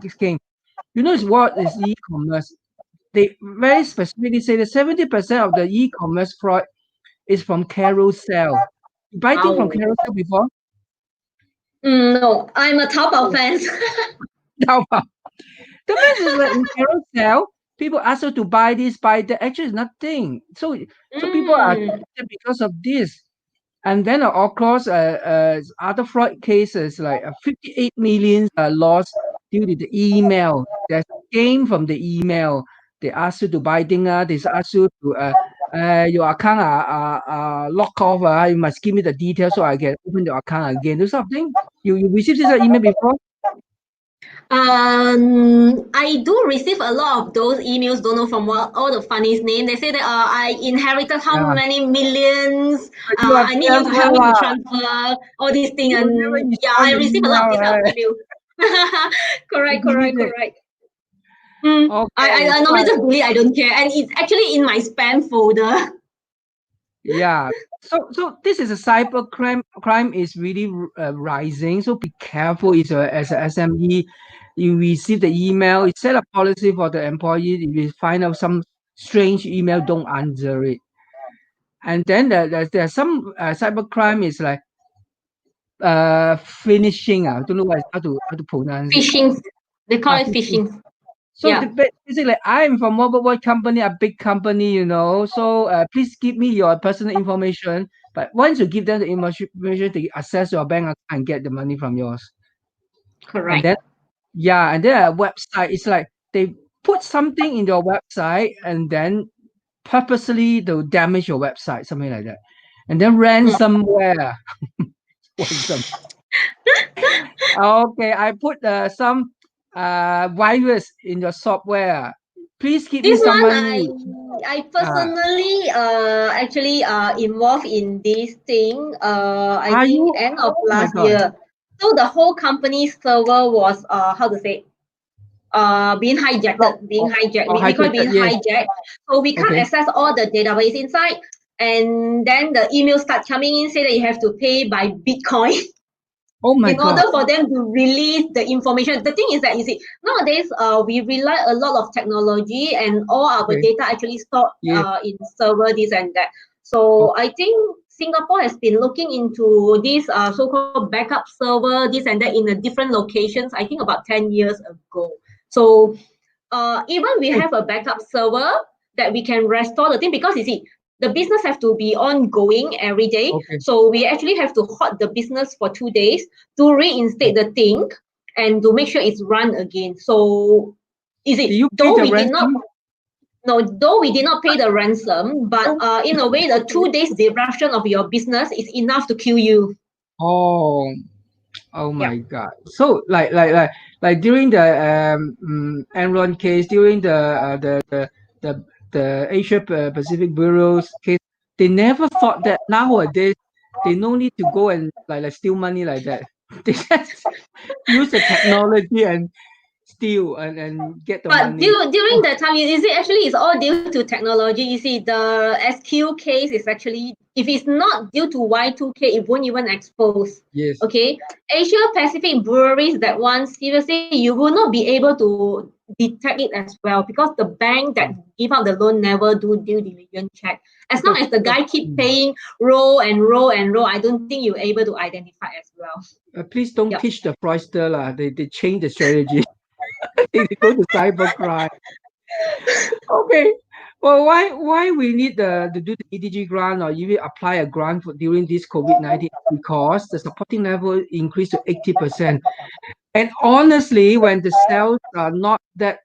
scheme. You know what is e-commerce? They very specifically say that 70% of the e-commerce fraud is from carousel. You buy things from Wow. carousel before? No, I'm a Taobao fan. Taobao. The best is like in carousel, people ask you to buy this, buy that. Actually, it's nothing. So people are Mm. tempted because of this. And then, of course, other fraud cases like 58 million lost due to the email. That came from the email. They ask you to buy things. They ask you to your account lock off. You must give me the details so I can open your account again. Those sort of thing. You received this email before? I do receive a lot of those emails, don't know from what all the funniest name. They say that I inherited how Yeah. many millions. But you are I need you to careful help me to lah. transfer all these things. You will never And yeah, respond I to receive a lot of email, this kind of right? email. You Correct, delete correct, it. correct. Mm. Okay, I so normally just delete, I don't care. And it's actually in my spam folder. yeah. So this is a crime is really rising. So be careful. Is as a SME, you receive the email. You set a policy for the employee. If you find out some strange email, don't answer it. And then there's some cybercrime is like finishing. I don't know how to pronounce it. Phishing. They call it Phishing. phishing. So Yeah. basically, I'm from what company, a big company, So please give me your personal information. But once you give them the information, they access your bank account and get the money from yours. And Correct. then yeah, and then a website. It's like they put something in your website and then purposely they'll damage your website, something like that. And then Mm. ransomware. Ransom. Okay, I put some virus in your software. Please give me This some one money. I Uh, personally actually involved in this thing I are think you? end of Oh my last God. year. So the whole company's server was how to say being Block hijacked, being hijacked. or We call it hydrated. being Yes. hijacked. So we can't Okay. access all the database inside. And then the email start coming in say that you have to pay by Bitcoin. Oh my In order God. for them to release the information. The thing is that you see nowadays we rely a lot of technology and all our Okay. data actually stored Yes. in server this and that. Oh, So I think Singapore has been looking into this so-called backup server this and that in a different locations. I think about 10 years ago. So even we okay. have a backup server that we can restore the thing because you see the business have to be ongoing every day. Okay. So we actually have to halt the business for 2 days to reinstate the thing and to make sure it's run again. So is Do it you pay though the we did not ransom? no though we did not pay the ransom, but Oh, in a way the 2 days disruption of your business is enough to kill you. oh, oh Yeah. my God. So like during the Enron case, during the the Asia Pacific Bureau's case, they never thought that nowadays they no need to go and like steal money like that. They just use the technology and steal and get the But money. during that time, you see, actually, it's all due to technology. You see, the SQ case is actually, if it's not due to Y2K, it won't even expose. Yes. Okay, Asia Pacific breweries that one seriously, you will not be able to detect it as well because the bank that give out the loan never do due diligence check. As long Because, as the guy keep paying roll and roll and roll, I don't think you're able to identify as well. please don't Yep. teach the fraudster lah. They change the strategy. They go to cybercrime. Okay. Well, why we need to do the EDG grant or even apply a grant during this COVID-19 because the supporting level increased to 80%. And honestly, when the sales are not that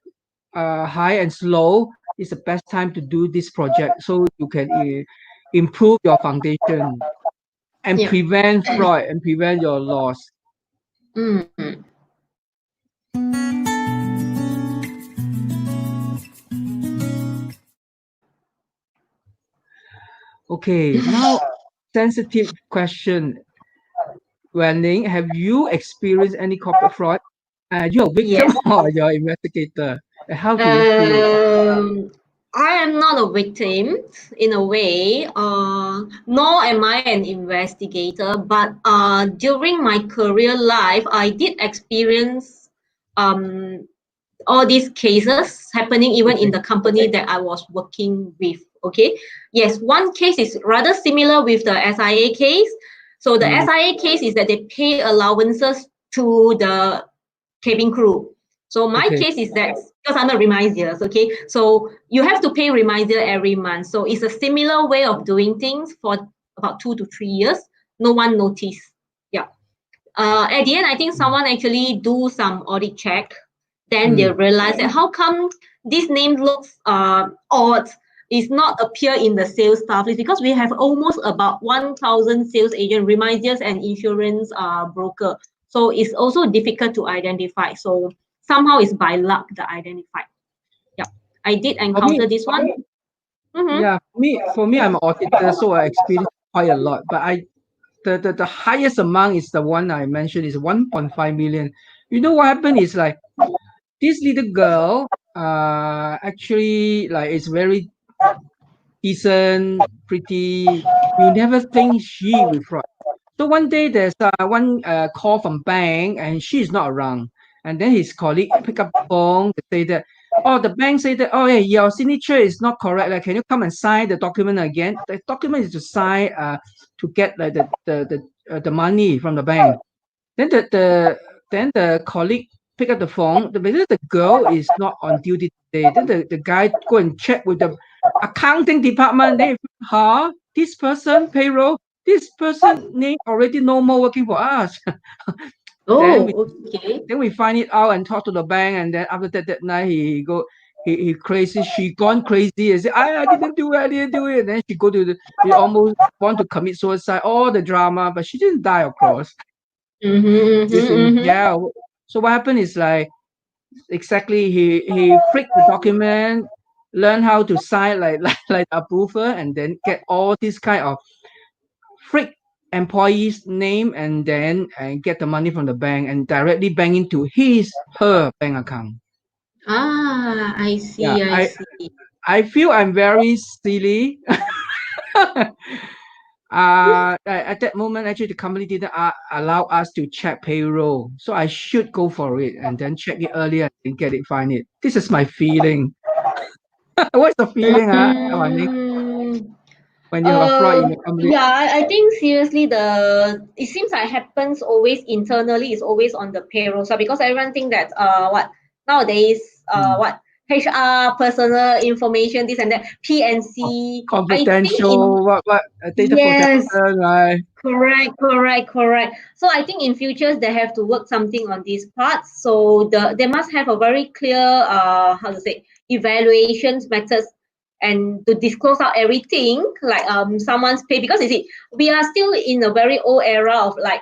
high and slow, is the best time to do this project so you can improve your foundation and prevent fraud and prevent your loss. Okay, now sensitive question. Wenning, have you experienced any corporate fraud? You're a victim or you're an investigator? How do you feel? I am not a victim in a way, nor am I an investigator, but during my career life, I did experience all these cases happening even in the company that I was working with. Okay. Yes, one case is rather similar with the SIA case. So the SIA case is that they pay allowances to the cabin crew. So my case is that because I'm a remisiers, okay, so you have to pay reminder every month. So it's a similar way of doing things for about 2 to 3 years. No one noticed. Yeah. At the end, I think someone actually do some audit check. Then they realize that how come this name looks odd, is not appear in the sales staff list, because we have almost about 1,000 sales agent, reminders, and insurance broker. So it's also difficult to identify. So somehow it's by luck that identified. Yeah, I did encounter this one. Yeah, for me, I'm an auditor, so I experienced quite a lot. But the highest amount is the one I mentioned is 1.5 million. You know what happened is like this little girl actually like is very decent, pretty. You never think she will fraud. So one day there's one call from bank and she's not around. And then his colleague pick up the phone to say that, oh, the bank say that, oh, yeah, your signature is not correct. Like, can you come and sign the document again? The document is to sign to get like the money from the bank. Then the colleague pick up the phone. The girl is not on duty today. Then the guy go and check with the accounting department. They, this person payroll, this person name already no more working for us. Then we find it out and talk to the bank, and then after that night he crazy, she gone crazy and say, I didn't do it, And then she go to he almost want to commit suicide, all the drama, but she didn't die, of course. Yeah. So what happened is like exactly he freaked the document, learn how to sign like approval, and then get all this kind of freak employees name, and then get the money from the bank and directly bank into her bank account. I see. Yeah, I see. I feel I'm very silly. At that moment, actually, the company didn't allow us to check payroll, so I should go for it and then check it earlier and get it, find it. This is my feeling. What's the feeling, when you have a fraud in the company? Yeah, I think seriously, it seems like happens always internally. It's always on the payroll side, because everyone think that what nowadays what HR personal information, this and that, PNC, confidential, what data protection, right? Correct. So I think in futures they have to work something on these parts. So they must have a very clear how to say evaluations methods, and to disclose out everything like someone's pay, because you see we are still in a very old era of like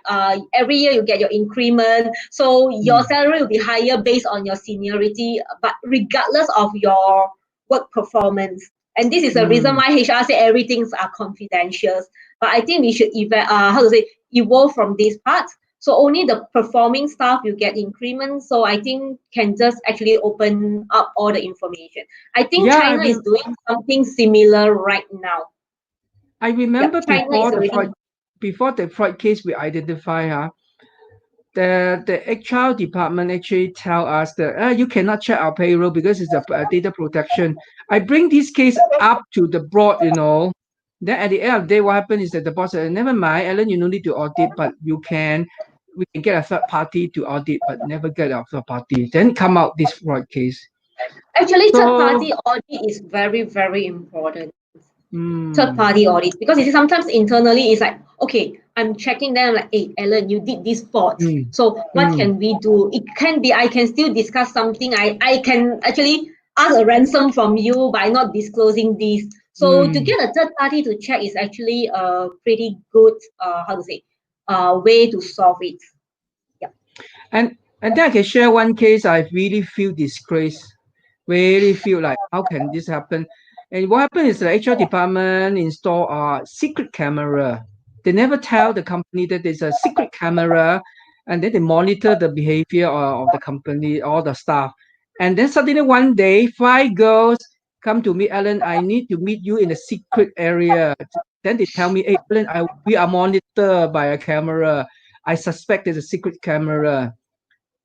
every year you get your increment, so your salary will be higher based on your seniority, but regardless of your work performance. And this is the reason why HR say everything's are confidential. But I think we should evolve from this part. So only the performing staff will get increments. So I think can just actually open up all the information. I think China is doing something similar right now. I remember before the fraud case we identify, the HR department actually tell us that you cannot check our payroll because it's a data protection. I bring this case up to the board, Then at the end of the day, what happened is that the boss said, never mind, Alan, you don't need to audit, but we can get a third party to audit, but never get a third party. Then come out this fraud case. Actually, third party audit is very, very important. Third party audit, because you see sometimes internally it's like, okay, I'm checking them like, hey Alan, you did this fault, so what can we do? It can be I can still discuss something, I can actually ask a ransom from you by not disclosing this. So to get a third party to check is actually a pretty good, way to solve it. Yeah. And then I can share one case I really feel disgrace, really feel like how can this happen? And what happened is the HR department install a secret camera. They never tell the company that there's a secret camera, and then they monitor the behavior of the company, all the staff. And then suddenly one day, five girls come to me, Alan, I need to meet you in a secret area. Then they tell me, hey, Alan, we are monitored by a camera. I suspect there's a secret camera.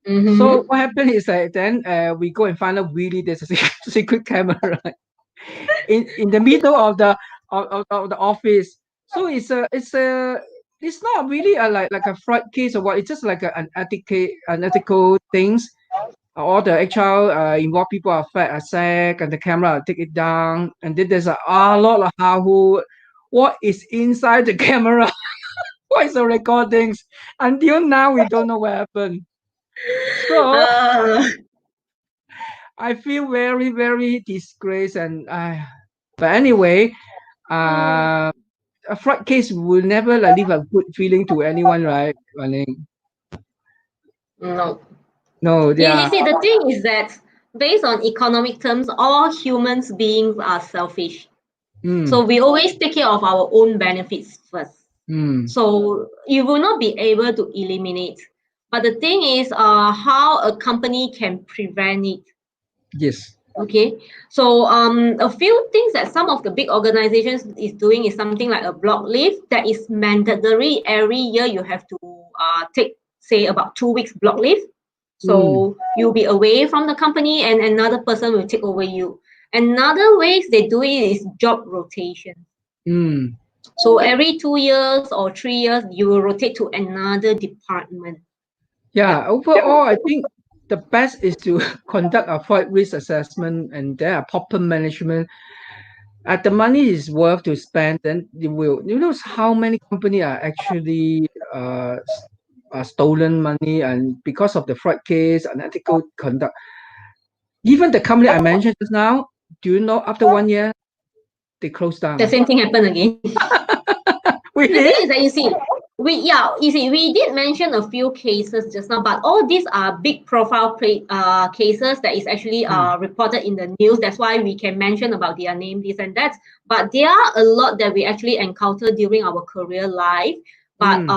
So what happened is that then we go and find out really there's a secret camera in the middle of the office. So it's not really a like a fraud case or what. It's just like an ethical things. All the HR involved people are fed a sack and the camera take it down, and then there's a lot of how what is inside the camera. What is the recordings? Until now we don't know what happened. So I feel very, very disgraced and but anyway, a fraud case will never like leave a good feeling to anyone, right? No. No, You see, the thing is that based on economic terms, all humans beings are selfish. So we always take care of our own benefits first. So you will not be able to eliminate. But the thing is, how a company can prevent it. Yes. Okay. So a few things that some of the big organizations is doing is something like a block leave that is mandatory. Every year you have to take, say, about 2 weeks block leave. So you'll be away from the company and another person will take over you. Another ways they do it is job rotation. So every 2 years or 3 years, you will rotate to another department. Yeah, overall, I think the best is to conduct a fraud risk assessment and then a proper management. The money is worth to spend, then you will. You know how many companies are actually stolen money, and because of the fraud case, unethical conduct. Even the company I mentioned just now, do you know after 1 year they closed down? The same thing happened again. Really? The thing is that we did mention a few cases just now, but all these are big profile cases that is actually reported in the news. That's why we can mention about their name, this and that. But there are a lot that we actually encounter during our career life. But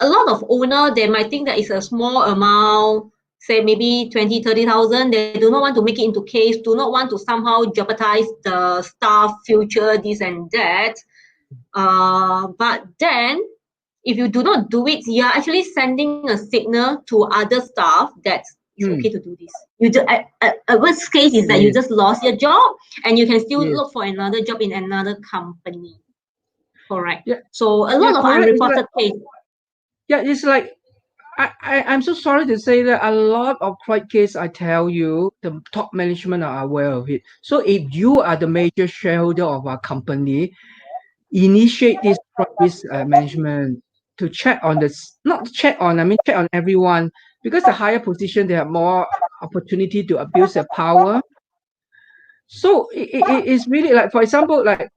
a lot of owner, they might think that it's a small amount, say maybe 20, 30,000. They do not want to make it into case, do not want to somehow jeopardize the staff future, this and that. But then if you do not do it, you are actually sending a signal to other staff that it's okay to do this. You just, worst case is that you just lost your job and you can still look for another job in another company. Correct. Yeah. So a lot of unreported cases. Yeah, it's like I'm so sorry to say that a lot of fraud case, I tell you, the top management are aware of it. So if you are the major shareholder of our company, initiate this fraud risk management to check on this, not check on, I mean check on everyone, because the higher position they have more opportunity to abuse their power. So it's really like, for example, like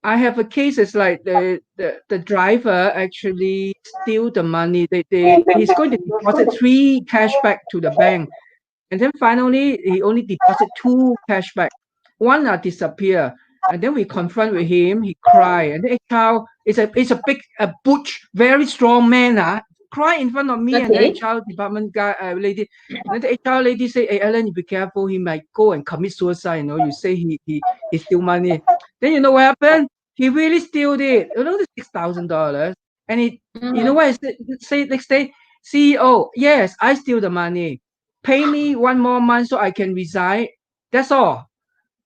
I have a case. It's like the driver actually steal the money. He's going to deposit 3 cashback to the bank, and then finally he only deposit 2 cashback. One disappear, and then we confront with him. He cry, and the HR is a big butch, very strong man. Cry in front of me and the HR department guy lady. And then the HR lady say, "Hey Alan, you be careful. He might go and commit suicide. You know, you say he steal money. Then you know what happened? He really steal it. You know, the $6,000. And you know what? Say next day, CEO, yes, I steal the money. Pay me 1 more month so I can resign. That's all.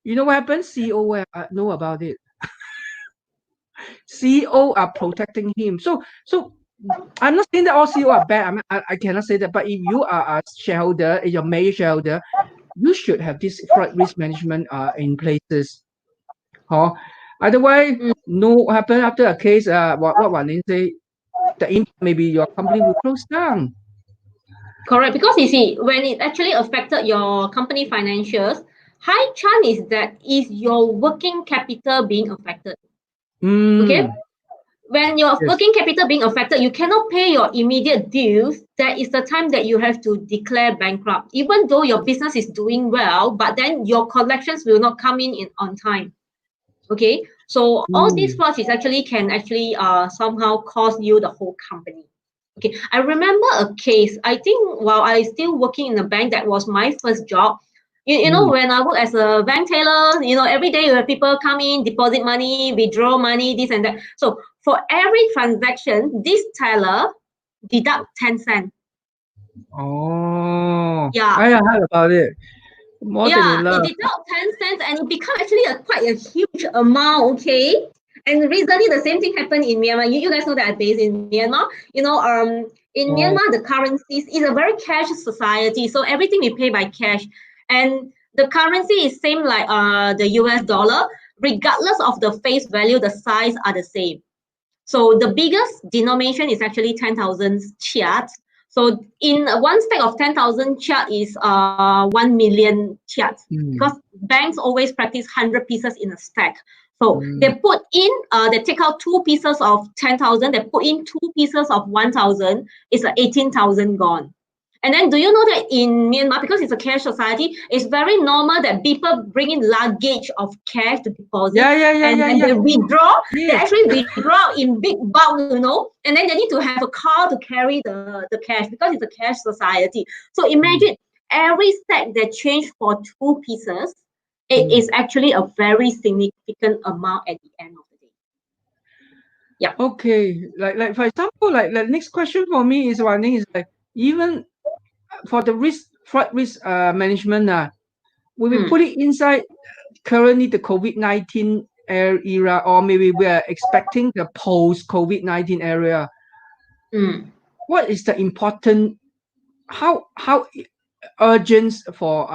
You know what happened? CEO know about it. CEO are protecting him. So I'm not saying that all CEO are bad. I cannot say that. But if you are a shareholder, your major shareholder, you should have this fraud risk management in places. Otherwise, no what happen after a case. What Wan Ning say, the impact maybe your company will close down. Correct, because you see, when it actually affected your company financials, high chance is that is your working capital being affected. Okay, when your working capital being affected, you cannot pay your immediate dues. That is the time that you have to declare bankrupt, even though your business is doing well, but then your collections will not come in on time. Okay, so all these frauds is actually can actually somehow cost you the whole company. Okay, I remember a case. I think while I still working in a bank, that was my first job. You know, when I work as a bank teller, you know, every day you have people come in, deposit money, withdraw money, this and that. So for every transaction, this teller deduct 10 cents. Oh, Yeah. I heard about it. More than Yeah, enough. it deduct 10 cents and it become actually quite a huge amount, okay? And recently the same thing happened in Myanmar. You guys know that I'm based in Myanmar. You know, in Myanmar, the currencies is a very cash society. So everything we pay by cash. And the currency is same like the US dollar. Regardless of the face value, the size are the same. So the biggest denomination is actually 10,000 kyat. So in one stack of 10,000 kyat is 1 million kyat, because banks always practice 100 pieces in a stack. So they put in, they take out 2 pieces of 10,000, they put in 2 pieces of 1,000, it's 18,000 gone. And then do you know that in Myanmar, because it's a cash society, it's very normal that people bring in luggage of cash to deposit. And when they withdraw, they actually withdraw in big bulk, you know, and then they need to have a car to carry the cash because it's a cash society. So imagine every stack they change for 2 pieces, it is actually a very significant amount at the end of the day. Yeah. Okay. Like for example, like the next question for me is one thing is like even for the fraud risk management, we will put it inside currently the COVID-19 era, or maybe we are expecting the post-COVID-19 era. What is the important, how urgent for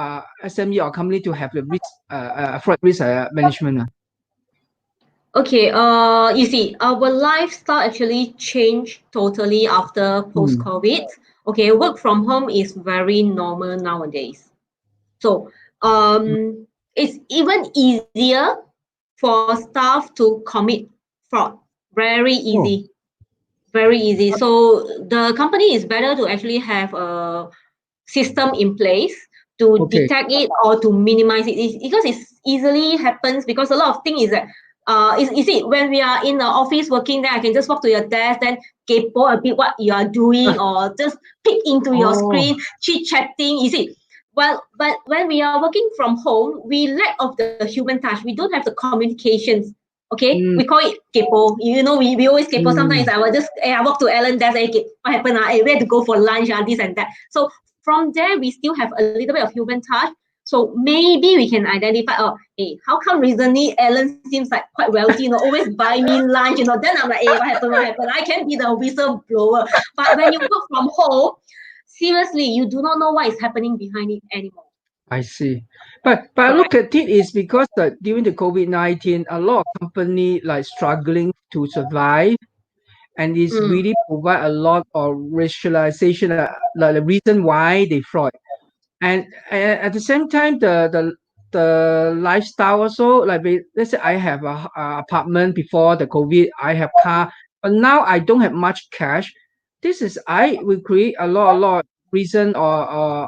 SME or company to have the risk fraud risk management? Okay, you see, our lifestyle actually changed totally after post-COVID. Okay, work from home is very normal nowadays. So it's even easier for staff to commit fraud. Very easy. Very easy. So the company is better to actually have a system in place to detect it or to minimize it. Because it easily happens, because a lot of things is that you see, when we are in the office working, then I can just walk to your desk, then kepo a bit what you are doing, or just peek into your screen, chit-chatting, you see. Well, but when we are working from home, we lack of the human touch. We don't have the communications. Okay, we call it kepo. You know, we always kepo. Sometimes I will just, I walk to Ellen desk, what happened? We had to go for lunch, this and that. So from there, we still have a little bit of human touch. So maybe we can identify, oh, hey, how come recently Ellen seems like quite wealthy, you know, always buy me lunch, you know, then I'm like, hey, what happened? I can be the whistleblower. But when you work from home, seriously, you do not know what is happening behind it anymore. I see. But look at it is because during the COVID-19, a lot of company like struggling to survive, and it's really provide a lot of rationalization, like the reason why they fraud. And at the same time, the lifestyle also, like let's say I have a apartment before the COVID, I have car, but now I don't have much cash. This is I will create a lot reason or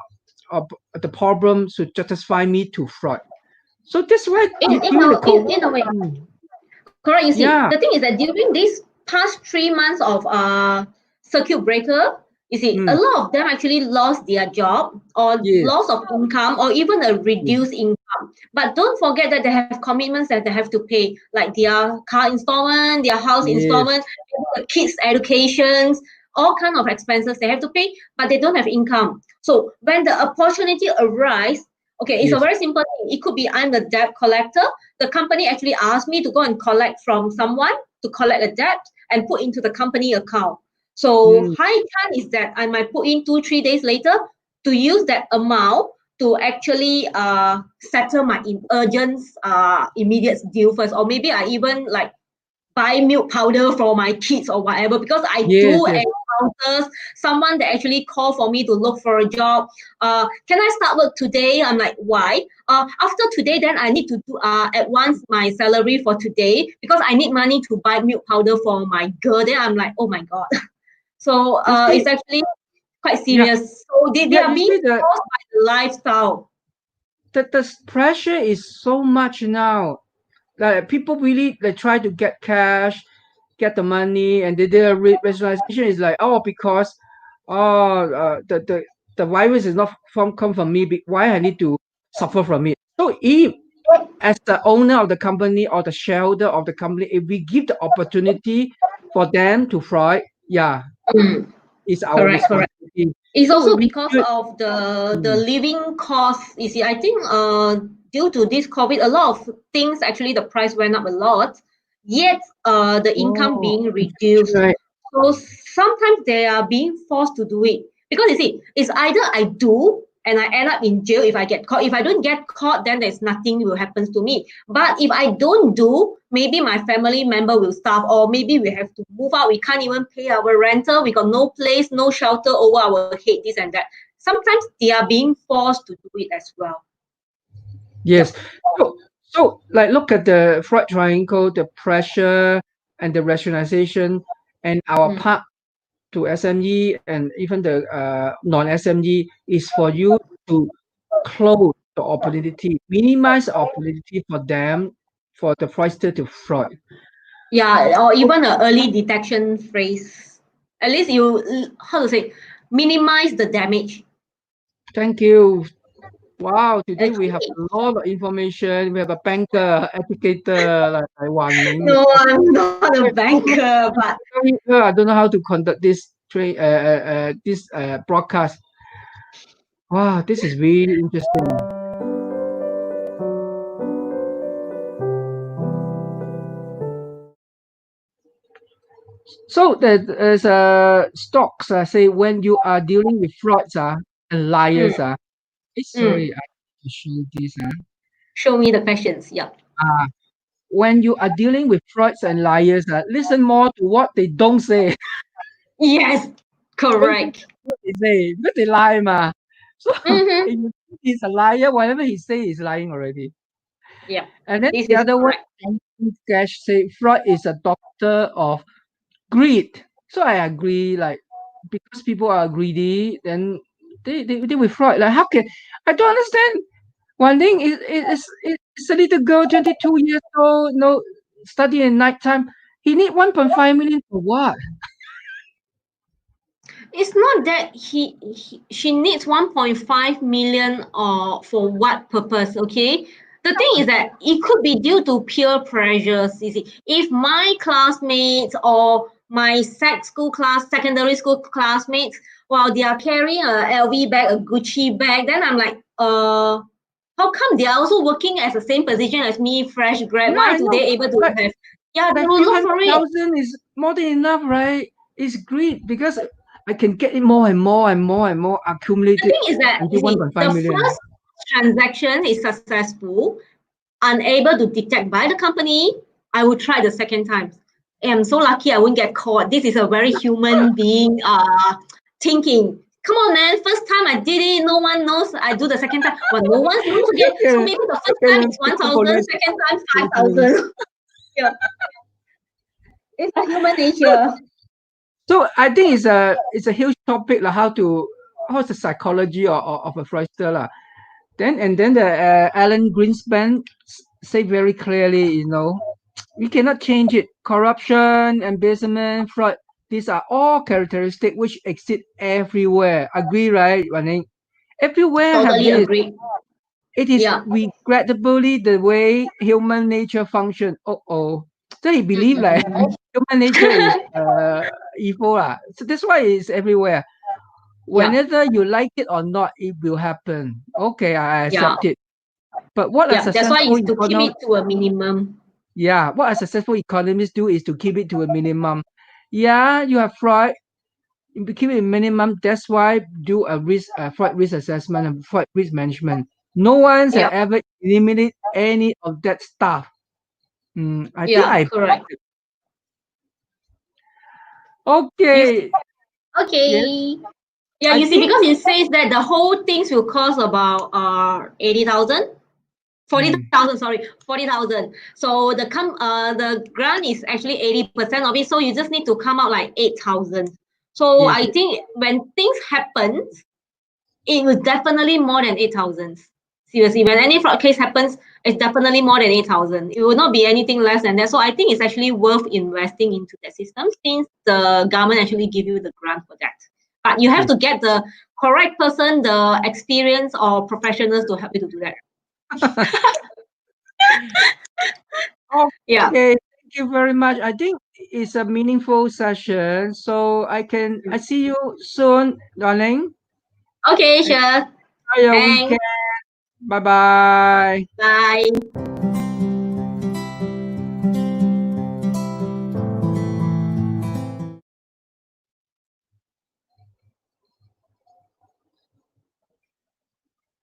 the problem to justify me to fraud. So that's why during the COVID, in a way. Correct. You see, yeah, the thing is that during these past 3 months of circuit breaker, you see, a lot of them actually lost their job or loss of income or even a reduced income. But don't forget that they have commitments that they have to pay, like their car installment, their house installment, the kids' educations, all kind of expenses they have to pay, but they don't have income. So when the opportunity arises, okay, it's a very simple thing. It could be I'm the debt collector. The company actually asked me to go and collect from someone to collect a debt and put into the company account. So high chance is that I might put in 2-3 days later to use that amount to actually settle my urgent immediate deal first, or maybe I even like buy milk powder for my kids or whatever, because I do encounters someone that actually called for me to look for a job. Can I start work today? I'm like, why? After today, then I need to do advance my salary for today because I need money to buy milk powder for my girl. Then I'm like, oh my God. So it's actually quite serious. So they are being forced by the lifestyle. The pressure is so much now. Like people really they try to get cash, get the money, and their rationalization is like, oh, because the virus is not come from me. Why I need to suffer from it? So if as the owner of the company or the shareholder of the company, if we give the opportunity for them to fry, it's our Correct. responsibility. It's So also we because should, of the living cost. You see, I think due to this COVID, a lot of things actually the price went up a lot. Yet the income being reduced. right. So sometimes they are being forced to do it because you see, it's either I do and I end up in jail if I get caught. If I don't get caught, then there's nothing will happen to me. But if I don't do, maybe my family member will starve, or maybe we have to move out. We can't even pay our rental. We got no place, no shelter over our head, this and that. Sometimes they are being forced to do it as well. Yes. So like look at the Freud triangle, the pressure and the rationalization, and our part to SME and even the non-SME is for you to close the opportunity, minimize the opportunity for them, for the fraudster to fraud. Yeah, or even an early detection phrase. At least you, how to say, minimize the damage. Thank you. Wow, today we have Actually, a lot of information. We have a banker, educator like Wan Ming. no, I'm not a banker, but I don't know how to conduct this broadcast. Wow, this is really interesting. So there's stocks. Say when you are dealing with frauds and liars. Sorry, I have to show this. show me the questions. Yeah. Uh, when you are dealing with frauds and liars, listen more to what they don't say. Yes, Don't listen correct. to what they say because they lie, ma. So Mm-hmm. if you think he's a liar, whatever he say is lying already. Yeah, And then this the is other one, correct. Cash say Freud is a doctor of greed. So I agree, like because people are greedy, then they will fraud. Like how can I don't understand. One thing is a little girl, 22 years old, no study in nighttime. He need 1.5 million for what? It's not that she needs 1.5 million or for what purpose, okay? The thing is that it could be due to peer pressures. You see, if my classmates or my secondary school classmates, while they are carrying a LV bag, a Gucci bag, then I'm like, how come they are also working as the same position as me, fresh grad? Yeah, Why I do know. they able to Like have? Yeah, they like will few look hundred for it. thousand is more than enough, right? It's great because I can get it more and more and more and more The accumulated thing is that you until see, 1.5 the million. first transaction is successful, unable to detect by the company, I will try the second time. I'm so lucky I won't get caught. This is a very human being thinking. Come on, man. First time I did it, no one knows. I do the second time, but no one knows again. So Okay, maybe the first time okay, is people 1,000, police second time listening. 5,000. Yeah, it's a human nature. So I think it's a huge topic like how's the psychology of a fraudster lah. Then the Alan Greenspan say very clearly, we cannot change it. Corruption, embezzlement, fraud. These are all characteristics which exist everywhere. Agree, right, Wan Ning? Everywhere have Totally this. agree. It is Yeah. regrettably the way human nature function. Oh. So he believe like human nature is evil. So that's why it's everywhere. Yeah. Whenever you like it or not, it will happen. Okay, I Yeah. accept it. But what a Yeah. That's why successful it's to keep economy, it to a minimum. yeah, what a successful economists do is to keep it to a minimum. Yeah, you have fraud, you keep it minimum. That's why do a fraud risk assessment and fraud risk management. No one's Yeah. ever eliminate any of that stuff. I think Yeah. I Correct. You okay. Okay. Yeah, I you see, think because it says that the whole things will cost about 80,000. 40,000, sorry, 40,000. So the grant is actually 80% of it. So you just need to come out like 8,000. So yes, I think when things happen, it was definitely more than 8,000. Seriously, when any fraud case happens, it's definitely more than 8,000. It will not be anything less than that. So I think it's actually worth investing into that system since the government actually give you the grant for that. But you have to get the correct person, the experience or professionals to help you to do that. Yeah. okay. Thank you very much. I think it's a meaningful session. So I see you soon, darling. Okay, Enjoy sure. your Thanks. weekend. Bye bye. Bye.